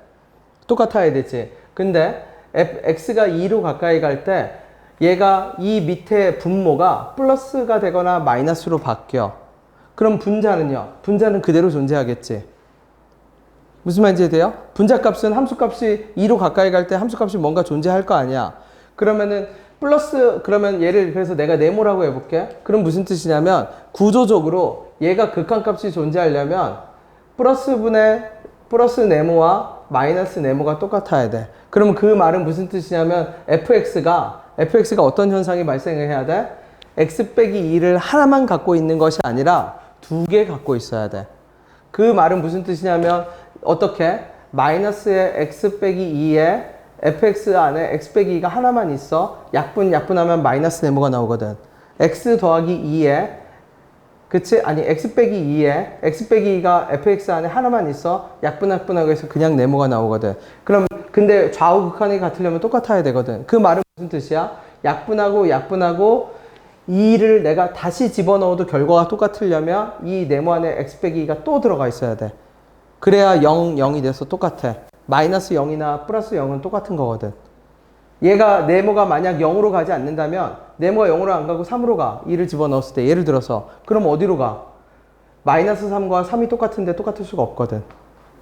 똑같아야 되지. 근데 x가 2로 가까이 갈 때 얘가 이 밑에 분모가 플러스가 되거나 마이너스로 바뀌어. 그럼 분자는요? 분자는 그대로 존재하겠지. 무슨 말인지 이해돼요? 분자값은 함수값이 2로 가까이 갈 때 함수값이 뭔가 존재할 거 아니야. 그러면은 플러스, 그러면 얘를 그래서 내가 네모라고 해볼게. 그럼 무슨 뜻이냐면 구조적으로 얘가 극한값이 존재하려면 플러스 네모와 마이너스 네모가 똑같아야 돼. 그럼 그 말은 무슨 뜻이냐면 fx가 어떤 현상이 발생을 해야 돼? x 빼기 2를 하나만 갖고 있는 것이 아니라 두 개 갖고 있어야 돼. 그 말은 무슨 뜻이냐면 어떻게? 마이너스의 x 빼기 2에 fx 안에 x 빼기 2가 하나만 있어. 약분하면 마이너스 네모가 나오거든. x 더하기 2에 그치? 아니 x 빼기 2가 fx 안에 하나만 있어. 약분하고 해서 그냥 네모가 나오거든. 그럼 근데 좌우 극한이 같으려면 똑같아야 되거든. 그 말은 무슨 뜻이야? 약분하고 2를 내가 다시 집어넣어도 결과가 똑같으려면 이 네모 안에 x 빼기 2가 또 들어가 있어야 돼. 그래야 0이 돼서 똑같아. 마이너스 0이나 플러스 0은 똑같은 거거든. 얘가 네모가 만약 0으로 가지 않는다면 네모가 0으로 안 가고 3으로 가. 2를 집어넣었을 때 예를 들어서 그럼 어디로 가? 마이너스 3과 3이 똑같은데 똑같을 수가 없거든.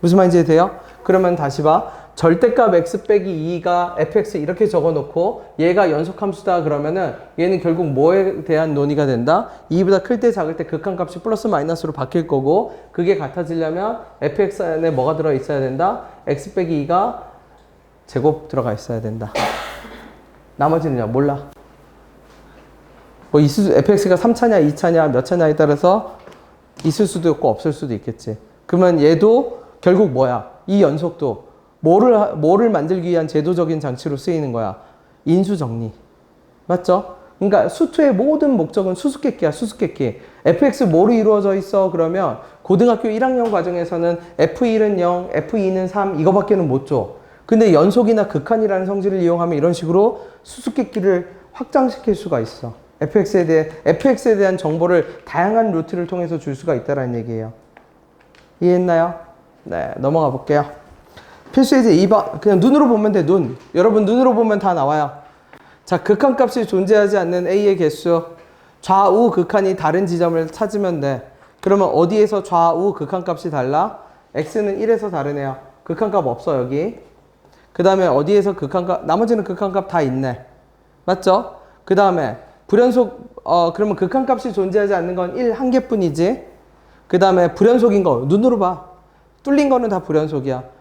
무슨 말인지 돼요? 그러면 다시 봐. 절대값 x 빼기 2가 fx 이렇게 적어놓고 얘가 연속함수다 그러면은 얘는 결국 뭐에 대한 논의가 된다? 2보다 클 때 작을 때 극한값이 플러스 마이너스로 바뀔 거고 그게 같아지려면 fx 안에 뭐가 들어있어야 된다? x 빼기 2가 제곱 들어가 있어야 된다. 나머지는요? 몰라. 뭐 fx가 3차냐 2차냐 몇 차냐에 따라서 있을 수도 있고 없을 수도 있겠지. 그러면 얘도 결국 뭐야? 이 연속도 뭐를 만들기 위한 제도적인 장치로 쓰이는 거야? 인수정리. 맞죠? 그러니까 수투의 모든 목적은 수수께끼야, 수수께끼. fx 뭐로 이루어져 있어? 그러면 고등학교 1학년 과정에서는 f1은 0, f2는 3 이거밖에는 못 줘. 근데 연속이나 극한이라는 성질을 이용하면 이런 식으로 수수께끼를 확장시킬 수가 있어. fx에 대한 정보를 다양한 루트를 통해서 줄 수가 있다는 얘기예요. 이해했나요? 네, 넘어가 볼게요. 필수예제 2번. 그냥 눈으로 보면 돼, 눈. 여러분 눈으로 보면 다 나와요. 자, 극한값이 존재하지 않는 A의 개수. 좌우 극한이 다른 지점을 찾으면 돼. 그러면 어디에서 좌우 극한값이 달라? X는 1에서 다르네요. 극한값 없어, 여기. 그 다음에 어디에서 극한값, 나머지는 극한값 다 있네. 맞죠? 그 다음에 불연속, 그러면 극한값이 존재하지 않는 건 1, 한 개뿐이지. 그 다음에 불연속인 거, 눈으로 봐. 뚫린 거는 다 불연속이야.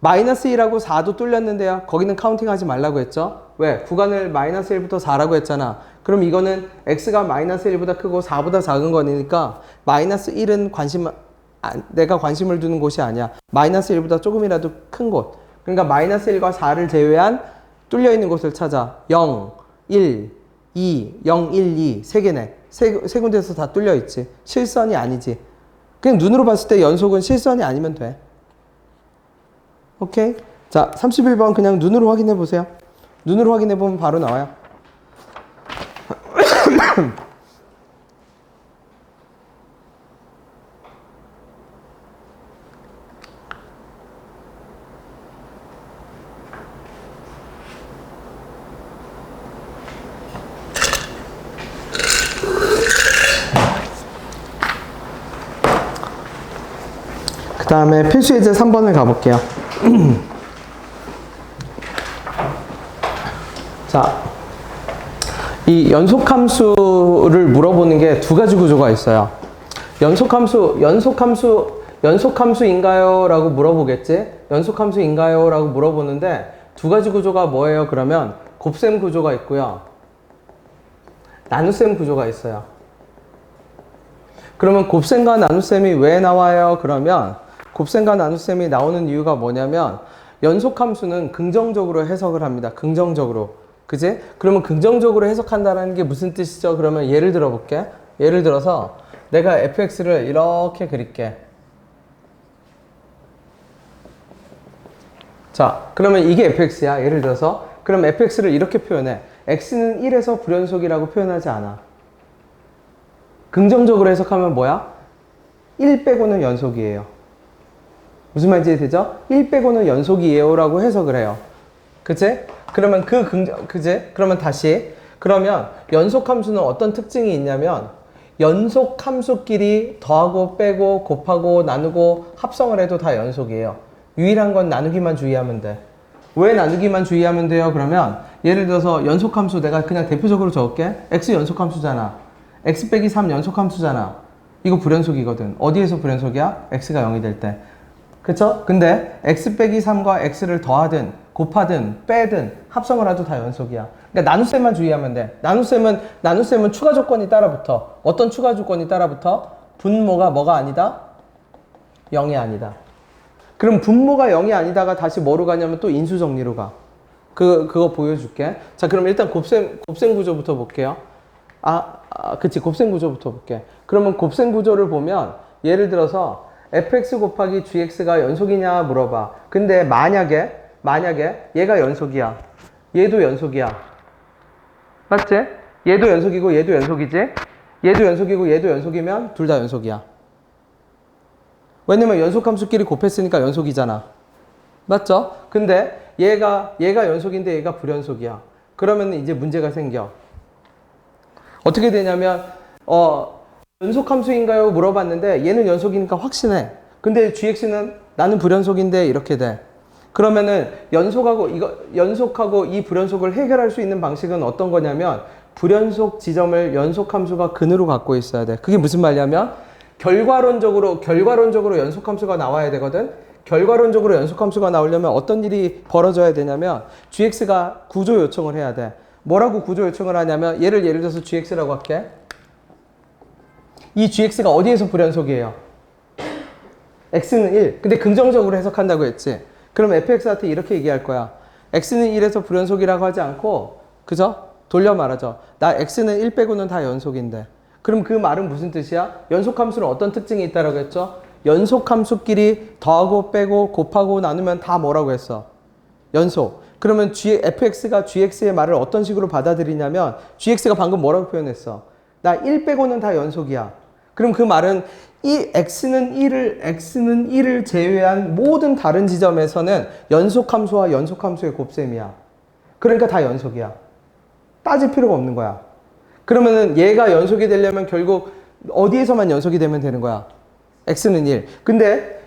마이너스 1하고 4도 뚫렸는데요. 거기는 카운팅 하지 말라고 했죠. 왜? 구간을 마이너스 1부터 4라고 했잖아. 그럼 이거는 x가 마이너스 1보다 크고 4보다 작은 거니까 마이너스 1은 내가 관심을 두는 곳이 아니야. 마이너스 1보다 조금이라도 큰 곳. 그러니까 마이너스 1과 4를 제외한 뚫려 있는 곳을 찾아. 0, 1, 2, 0, 1, 2 세 개네. 세 군데에서 다 뚫려 있지. 실선이 아니지. 그냥 눈으로 봤을 때 연속은 실선이 아니면 돼. 오케이? 자, 31번 그냥 눈으로 확인해 보세요. 눈으로 확인해 보면 바로 나와요. 그 다음에 필수예제 3번을 가볼게요. 자, 이 연속함수를 물어보는 게 두 가지 구조가 있어요. 연속함수인가요? 라고 물어보겠지? 연속함수인가요? 라고 물어보는데 두 가지 구조가 뭐예요? 그러면 곱셈 구조가 있고요. 나눗셈 구조가 있어요. 그러면 곱셈과 나눗셈이 왜 나와요? 그러면 곱셈과 나눗셈이 나오는 이유가 뭐냐면 연속함수는 긍정적으로 해석을 합니다. 긍정적으로. 그지? 그러면 긍정적으로 해석한다는 게 무슨 뜻이죠? 그러면 예를 들어 볼게. 예를 들어서 내가 fx를 이렇게 그릴게. 자, 그러면 이게 fx야. 예를 들어서. 그럼 fx를 이렇게 표현해. x는 1에서 불연속이라고 표현하지 않아. 긍정적으로 해석하면 뭐야? 1 빼고는 연속이에요. 무슨 말인지 되죠? 1 빼고는 연속이에요 라고 해석을 해요. 그치? 그러면 그러면 다시. 그러면 연속함수는 어떤 특징이 있냐면 연속함수끼리 더하고 빼고 곱하고 나누고 합성을 해도 다 연속이에요. 유일한 건 나누기만 주의하면 돼. 왜 나누기만 주의하면 돼요? 그러면 예를 들어서 연속함수 내가 그냥 대표적으로 적을게. x 연속함수잖아. x 빼기 3 연속함수잖아. 이거 불연속이거든. 어디에서 불연속이야? x가 0이 될 때. 그쵸? 근데 x 빼기 3과 x를 더하든 곱하든 빼든 합성을 해도 다 연속이야. 그러니까 나눗셈만 주의하면 돼. 나눗셈은 추가 조건이 따라붙어. 어떤 추가 조건이 따라붙어? 분모가 뭐가 아니다? 0이 아니다. 그럼 분모가 0이 아니다가 다시 뭐로 가냐면 또 인수 정리로 가. 그거 보여줄게. 자, 그럼 일단 곱셈 구조부터 볼게요. 그치. 곱셈 구조부터 볼게. 그러면 곱셈 구조를 보면 예를 들어서 fx 곱하기 gx가 연속이냐 물어봐. 근데 만약에 얘가 연속이야. 얘도 연속이야. 맞지? 얘도 연속이고 얘도 연속이지? 얘도 연속이고 얘도 연속이면 둘 다 연속이야. 왜냐면 연속함수끼리 곱했으니까 연속이잖아. 맞죠? 근데 얘가 연속인데 얘가 불연속이야. 그러면 이제 문제가 생겨. 어떻게 되냐면 연속함수인가요? 물어봤는데 얘는 연속이니까 확신해. 근데 gx는 나는 불연속인데 이렇게 돼. 그러면은 연속하고 이 불연속을 해결할 수 있는 방식은 어떤 거냐면 불연속 지점을 연속함수가 근으로 갖고 있어야 돼. 그게 무슨 말이냐면 결과론적으로 연속함수가 나와야 되거든. 결과론적으로 연속함수가 나오려면 어떤 일이 벌어져야 되냐면 gx가 구조 요청을 해야 돼. 뭐라고 구조 요청을 하냐면 예를 들어서 gx라고 할게. 이 gx가 어디에서 불연속이에요? x는 1. 근데 긍정적으로 해석한다고 했지. 그럼 fx한테 이렇게 얘기할 거야. x는 1에서 불연속이라고 하지 않고, 그죠? 돌려 말하죠. 나 x는 1 빼고는 다 연속인데. 그럼 그 말은 무슨 뜻이야? 연속함수는 어떤 특징이 있다라고 했죠? 연속함수끼리 더하고 빼고 곱하고 나누면 다 뭐라고 했어? 연속. 그러면 fx가 gx의 말을 어떤 식으로 받아들이냐면 gx가 방금 뭐라고 표현했어? 나 1 빼고는 다 연속이야. 그럼 그 말은 이 x는 1을 제외한 모든 다른 지점에서는 연속함수와 연속함수의 곱셈이야. 그러니까 다 연속이야. 따질 필요가 없는 거야. 그러면은 얘가 연속이 되려면 결국 어디에서만 연속이 되면 되는 거야? x는 1. 근데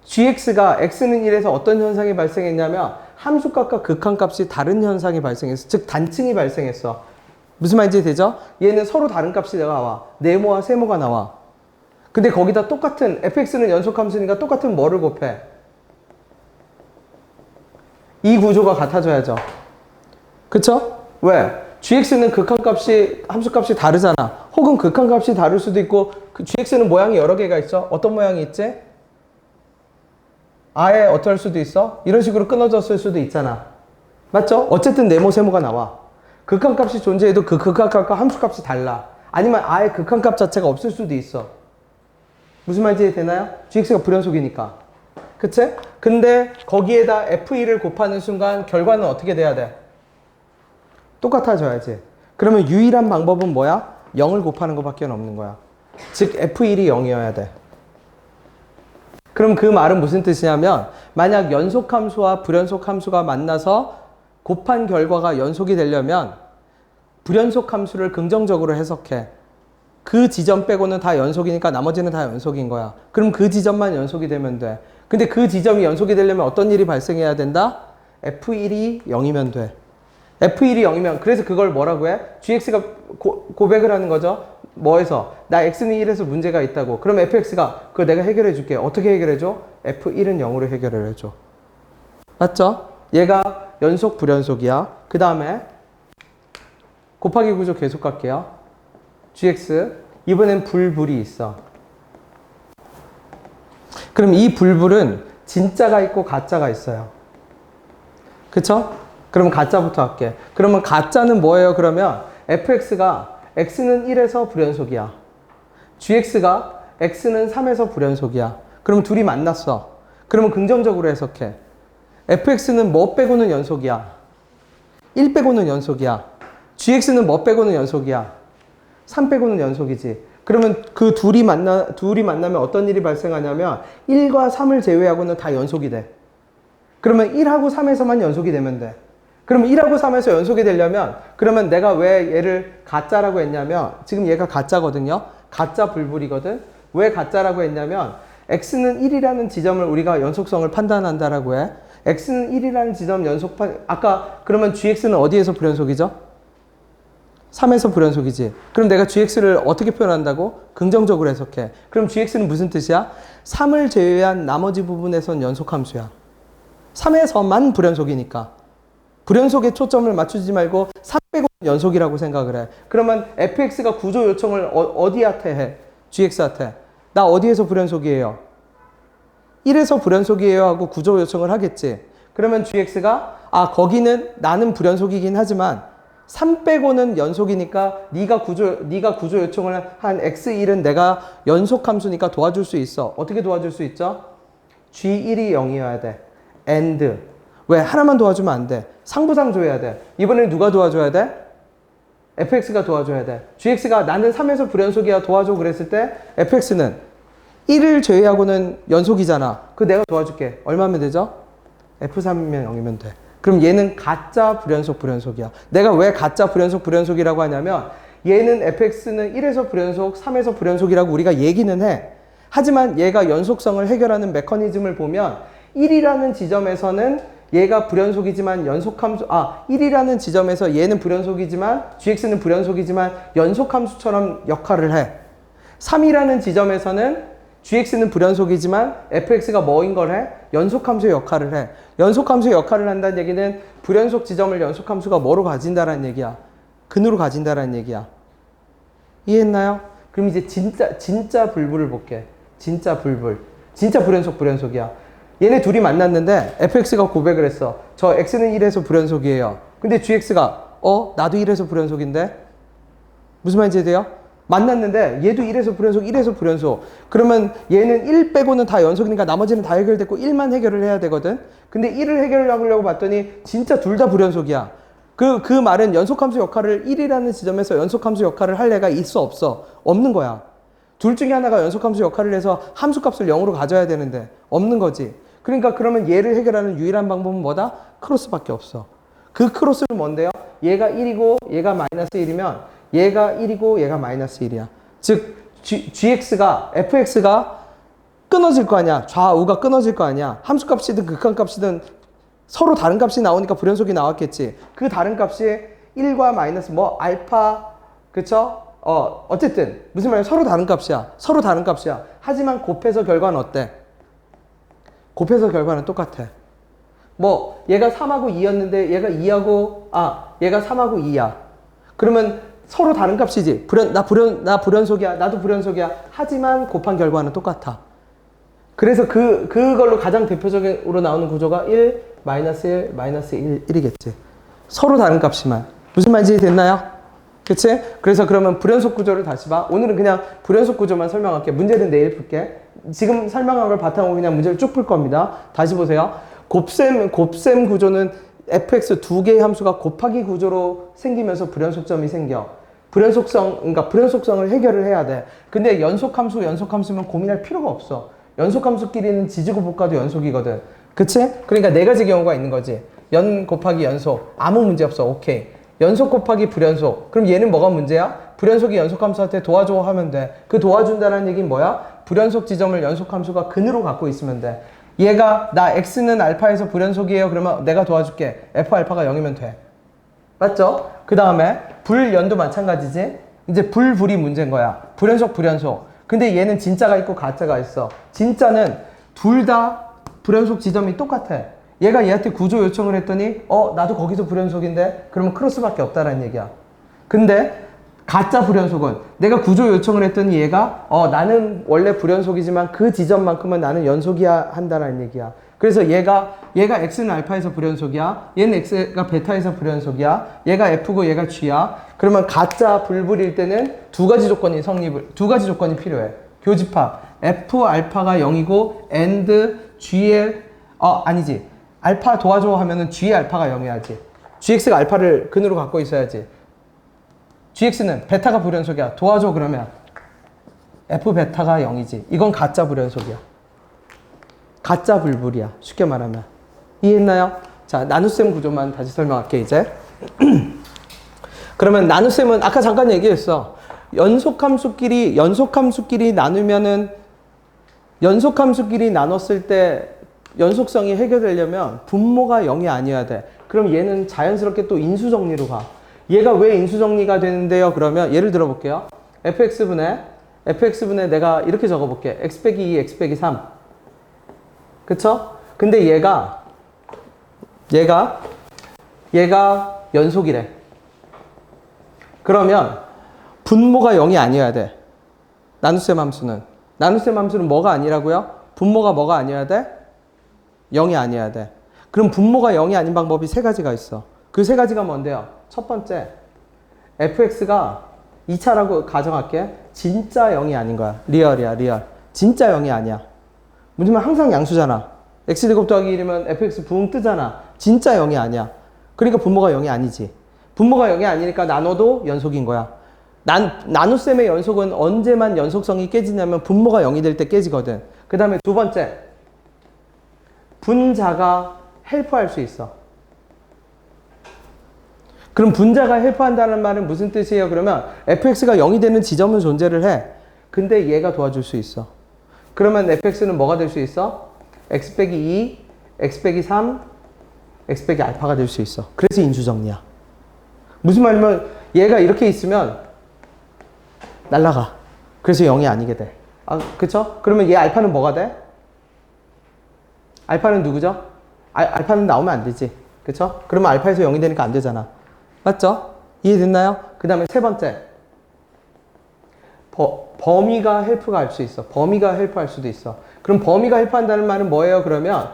gx가 x는 1에서 어떤 현상이 발생했냐면 함수값과 극한값이 다른 현상이 발생했어. 즉 단층이 발생했어. 무슨 말인지 되죠? 얘는 서로 다른 값이 나와. 네모와 세모가 나와. 근데 거기다 똑같은 fx는 연속함수니까 똑같은 뭐를 곱해? 이 구조가 같아져야죠. 그쵸? 왜? gx는 극한값이 함수값이 다르잖아. 혹은 극한값이 다를 수도 있고 gx는 모양이 여러 개가 있어. 어떤 모양이 있지? 아예 어떨 수도 있어? 이런 식으로 끊어졌을 수도 있잖아. 맞죠? 어쨌든 네모 세모가 나와. 극한값이 존재해도 그 극한값과 함수값이 달라. 아니면 아예 극한값 자체가 없을 수도 있어. 무슨 말인지 되나요? gx가 불연속이니까. 그치? 근데 거기에다 f1을 곱하는 순간 결과는 어떻게 돼야 돼? 똑같아져야지. 그러면 유일한 방법은 뭐야? 0을 곱하는 것밖에 없는 거야. 즉 f1이 0이어야 돼. 그럼 그 말은 무슨 뜻이냐면 만약 연속함수와 불연속함수가 만나서 곱한 결과가 연속이 되려면 불연속함수를 긍정적으로 해석해. 그 지점 빼고는 다 연속이니까 나머지는 다 연속인 거야. 그럼 그 지점만 연속이 되면 돼. 근데 그 지점이 연속이 되려면 어떤 일이 발생해야 된다? f1이 0이면 돼. F1이 0이면 그래서 그걸 뭐라고 해? gx가 고백을 하는 거죠. 뭐에서? 나 x는 1에서 문제가 있다고. 그럼 fx가 그걸 내가 해결해 줄게. 어떻게 해결해 줘? f1은 0으로 해결을 해줘. 맞죠? 얘가 연속 불연속이야. 그 다음에 곱하기 구조 계속 갈게요. gx 이번엔 불이 있어. 그럼 이 불은 진짜가 있고 가짜가 있어요. 그쵸? 그러면 가짜부터 할게. 그러면 가짜는 뭐예요? 그러면 fx가 x는 1에서 불연속이야. gx가 x는 3에서 불연속이야. 그러면 둘이 만났어. 그러면 긍정적으로 해석해. fx는 뭐 빼고는 연속이야? 1 빼고는 연속이야. gx는 뭐 빼고는 연속이야? 3 빼고는 연속이지. 그러면 그 둘이 만나면 어떤 일이 발생하냐면 1과 3을 제외하고는 다 연속이 돼. 그러면 1하고 3에서만 연속이 되면 돼. 그러면 1하고 3에서 연속이 되려면 그러면 내가 왜 얘를 가짜라고 했냐면 지금 얘가 가짜거든요. 가짜 불이거든. 왜 가짜라고 했냐면 x는 1이라는 지점을 우리가 연속성을 판단한다라고 해. x는 1이라는 지점 아까 그러면 gx는 어디에서 불연속이죠? 3에서 불연속이지. 그럼 내가 gx를 어떻게 표현한다고? 긍정적으로 해석해. 그럼 gx는 무슨 뜻이야? 3을 제외한 나머지 부분에선 연속함수야. 3에서만 불연속이니까. 불연속에 초점을 맞추지 말고 3 빼고 연속이라고 생각을 해. 그러면 fx가 구조 요청을 어디한테 해? gx한테. 나 어디에서 불연속이에요? 1에서 불연속이에요 하고 구조 요청을 하겠지. 그러면 gx가 거기는 나는 불연속이긴 하지만 3 빼고는 연속이니까 네가 구조 요청을 한 x1은 내가 연속 함수니까 도와줄 수 있어. 어떻게 도와줄 수 있죠? g1이 0이어야 돼. and 왜? 하나만 도와주면 안 돼. 상부상 줘야 돼. 이번에는 누가 도와줘야 돼? fx가 도와줘야 돼. gx가 나는 3에서 불연속이야 도와줘 그랬을 때 fx는 1을 제외하고는 연속이잖아. 그거 내가 도와줄게. 얼마면 되죠? f3이면 0이면 돼. 그럼 얘는 가짜 불연속이야. 내가 왜 가짜 불연속이라고 하냐면 얘는 fx는 1에서 불연속, 3에서 불연속이라고 우리가 얘기는 해. 하지만 얘가 연속성을 해결하는 메커니즘을 보면 1이라는 지점에서는 얘가 불연속이지만 연속함수 1이라는 지점에서 얘는 불연속이지만 gx는 불연속이지만 연속함수처럼 역할을 해. 3이라는 지점에서는 gx는 불연속이지만 fx가 뭐인 걸 해? 연속함수의 역할을 해. 연속함수의 역할을 한다는 얘기는 불연속 지점을 연속함수가 뭐로 가진다라는 얘기야? 근으로 가진다라는 얘기야. 이해했나요? 그럼 이제 진짜 불을 볼게. 진짜 진짜 불연속이야. 얘네 둘이 만났는데 fx가 고백을 했어. 저 x는 1에서 불연속이에요. 근데 gx가 나도 1에서 불연속인데? 무슨 말인지 돼요? 만났는데 얘도 1에서 불연속. 그러면 얘는 1 빼고는 다 연속이니까 나머지는 다 해결됐고 1만 해결을 해야 되거든. 근데 1을 해결하려고 봤더니 진짜 둘 다 불연속이야. 그 말은 연속함수 역할을 1이라는 지점에서 연속함수 역할을 할 애가 있어 없어? 없는 거야. 둘 중에 하나가 연속함수 역할을 해서 함수값을 0으로 가져야 되는데 없는 거지. 그러니까 그러면 얘를 해결하는 유일한 방법은 뭐다? 크로스밖에 없어. 그 크로스는 뭔데요? 얘가 1이고 얘가 마이너스 1이면 얘가 1이고 얘가 마이너스 1이야. 즉 fx가 끊어질 거 아니야. 좌우가 끊어질 거 아니야. 함수값이든 극한값이든 서로 다른 값이 나오니까 불연속이 나왔겠지. 그 다른 값이 1과 마이너스 알파 그쵸? 어쨌든 무슨 말이야? 서로 다른 값이야. 하지만 곱해서 결과는 어때? 곱해서 결과는 똑같아. 얘가 3하고 2였는데 얘가 3하고 2야. 그러면 서로 다른 값이지. 나 불연속이야. 나도 불연속이야. 하지만 곱한 결과는 똑같아. 그래서 그걸로 가장 대표적으로 나오는 구조가 1, 마이너스 1, 마이너스 1이겠지. 서로 다른 값이만. 무슨 말인지 됐나요? 그치? 그래서 그러면 불연속 구조를 다시 봐. 오늘은 그냥 불연속 구조만 설명할게. 문제는 내일 풀게. 지금 설명한 걸 바탕으로 그냥 문제를 쭉 풀 겁니다. 다시 보세요. 곱셈 구조는 fx 두 개의 함수가 곱하기 구조로 생기면서 불연속점이 생겨. 불연속성을 해결을 해야 돼. 근데 연속함수면 고민할 필요가 없어. 연속함수끼리는 지지고 볶아도 연속이거든. 그치? 그러니까 네 가지 경우가 있는 거지. 연 곱하기 연속. 아무 문제 없어. 오케이. 연속 곱하기 불연속. 그럼 얘는 뭐가 문제야? 불연속이 연속함수한테 도와줘 하면 돼. 그 도와준다는 얘기는 뭐야? 불연속 지점을 연속함수가 근으로 갖고 있으면 돼. 얘가 나 x는 알파에서 불연속이에요. 그러면 내가 도와줄게. f 알파가 0이면 돼. 맞죠? 그 다음에 불연도 마찬가지지. 이제 불불이 문제인 거야. 불연속 불연속. 근데 얘는 진짜가 있고 가짜가 있어. 진짜는 둘 다 불연속 지점이 똑같아. 얘가 얘한테 구조 요청을 했더니 나도 거기서 불연속인데 그러면 크로스밖에 없다라는 얘기야. 근데 가짜 불연속은 내가 구조 요청을 했더니 얘가 나는 원래 불연속이지만 그 지점만큼은 나는 연속이야 한다라는 얘기야. 그래서 얘가 x는 알파에서 불연속이야. 얘는 x가 베타에서 불연속이야. 얘가 f고 얘가 g야. 그러면 가짜 불불일 때는 두 가지 조건이 필요해. 교집합. f 알파가 0이고 and g의 아니지. 알파 도와줘 하면은 g의 알파가 0이야지. gx가 알파를 근으로 갖고 있어야지. gx는 베타가 불연속이야. 도와줘 그러면 f 베타가 0이지. 이건 가짜 불연속이야. 가짜 불불이야. 쉽게 말하면. 이해했나요? 자, 나눗셈 구조만 다시 설명할게 이제. 그러면 나눗셈은 아까 잠깐 얘기했어. 연속함수끼리 나누면은 연속함수끼리 나눴을 때 연속성이 해결되려면 분모가 0이 아니어야 돼. 그럼 얘는 자연스럽게 또 인수정리로 가. 얘가 왜 인수정리가 되는데요? 그러면 예를 들어 볼게요. fx분의 내가 이렇게 적어볼게. x 빼기 2, x 빼기 3. 그쵸? 근데 얘가 연속이래. 그러면 분모가 0이 아니어야 돼. 나눗셈 함수는 뭐가 아니라고요? 분모가 뭐가 아니어야 돼? 0이 아니어야 돼. 그럼 분모가 0이 아닌 방법이 세 가지가 있어. 그 세 가지가 뭔데요? 첫 번째, fx가 2차라고 가정할게. 진짜 0이 아닌 거야. 리얼이야, 리얼. 진짜 0이 아니야. 뭐냐면 항상 양수잖아. x 제곱 더하기 1이면 fx 붕 뜨잖아. 진짜 0이 아니야. 그러니까 분모가 0이 아니지. 분모가 0이 아니니까 나눠도 연속인 거야. 나눗셈의 연속은 언제만 연속성이 깨지냐면 분모가 0이 될 때 깨지거든. 그 다음에 두 번째, 분자가 헬프할 수 있어. 그럼 분자가 헬프한다는 말은 무슨 뜻이에요? 그러면 fx가 0이 되는 지점은 존재를 해. 근데 얘가 도와줄 수 있어. 그러면 fx는 뭐가 될 수 있어? x 빼기 2, x 빼기 3, x 빼기 알파가 될 수 있어. 그래서 인수정리야. 무슨 말이냐면 얘가 이렇게 있으면 날라가. 그래서 0이 아니게 돼. 그쵸? 그러면 얘 알파는 뭐가 돼? 알파는 누구죠? 알파는 나오면 안 되지. 그쵸? 그러면 알파에서 0이 되니까 안 되잖아. 맞죠? 이해됐나요? 그 다음에 세 번째. 범위가 헬프가 할 수 있어. 범위가 헬프할 수도 있어. 그럼 범위가 헬프한다는 말은 뭐예요? 그러면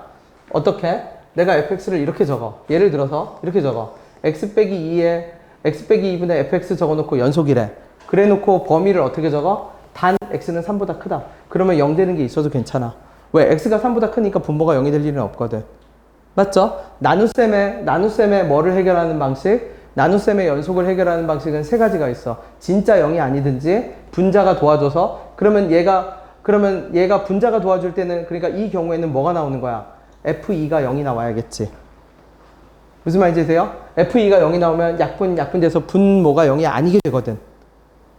어떻게? 내가 fx를 이렇게 적어. 예를 들어서 이렇게 적어. x 빼기 2분의 fx 적어놓고 연속이래. 그래 놓고 범위를 어떻게 적어? 단 x는 3보다 크다. 그러면 0 되는 게 있어도 괜찮아. 왜? x가 3보다 크니까 분모가 0이 될 일은 없거든. 맞죠? 나눗셈의 뭐를 해결하는 방식? 나눗셈의 연속을 해결하는 방식은 세 가지가 있어. 진짜 0이 아니든지 분자가 도와줘서 그러면 얘가 분자가 도와줄 때는 그러니까 이 경우에는 뭐가 나오는 거야? f2가 0이 나와야겠지. 무슨 말인지 아세요? f2가 0이 나오면 약분돼서 분모가 0이 아니게 되거든.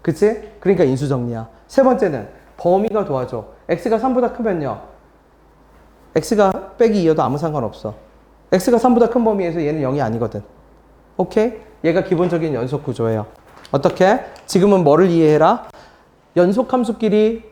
그치? 그러니까 인수정리야. 세 번째는 범위가 도와줘. x가 3보다 크면요. x가 빼기 2여도 아무 상관없어. x가 3보다 큰 범위에서 얘는 0이 아니거든. 오케이? 얘가 기본적인 연속 구조예요. 어떻게? 지금은 뭐를 이해해라? 연속함수끼리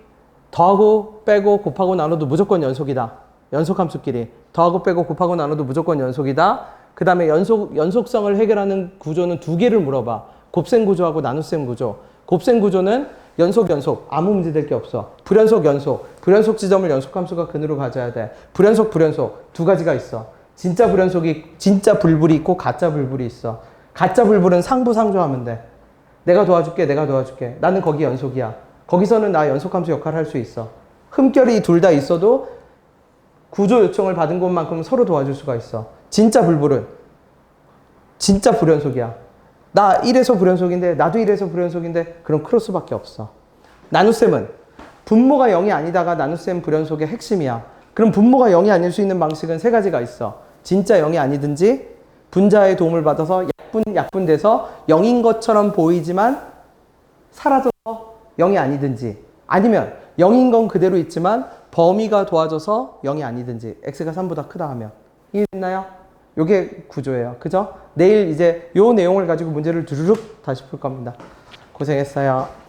더하고 빼고 곱하고 나눠도 무조건 연속이다. 연속함수끼리 더하고 빼고 곱하고 나눠도 무조건 연속이다. 그 다음에 연속성을 해결하는 구조는 두 개를 물어봐. 곱셈 구조하고 나눗셈 구조. 곱셈 구조는 연속 아무 문제 될 게 없어. 불연속 지점을 연속함수가 근으로 가져야 돼. 불연속 두 가지가 있어. 진짜 불불이 있고 가짜 불불이 있어. 가짜 불불은 상부상조하면 돼. 내가 도와줄게. 나는 거기 연속이야. 거기서는 나 연속함수 역할을 할 수 있어. 흠결이 둘 다 있어도 구조 요청을 받은 것만큼 서로 도와줄 수가 있어. 진짜 불불은 진짜 불연속이야. 나 1에서 불연속인데 나도 1에서 불연속인데 그럼 크로스밖에 없어. 나눗셈은 분모가 0이 아니다가 나눗셈 불연속의 핵심이야. 그럼 분모가 0이 아닐 수 있는 방식은 세 가지가 있어. 진짜 0이 아니든지 분자의 도움을 받아서 약분돼서 0인 것처럼 보이지만 사라져서 0이 아니든지 아니면 0인 건 그대로 있지만 범위가 도와줘서 0이 아니든지 x가 3보다 크다 하면 이해됐나요? 요게 구조예요. 그죠? 내일 이제 요 내용을 가지고 문제를 두루룩 다시 풀 겁니다. 고생했어요.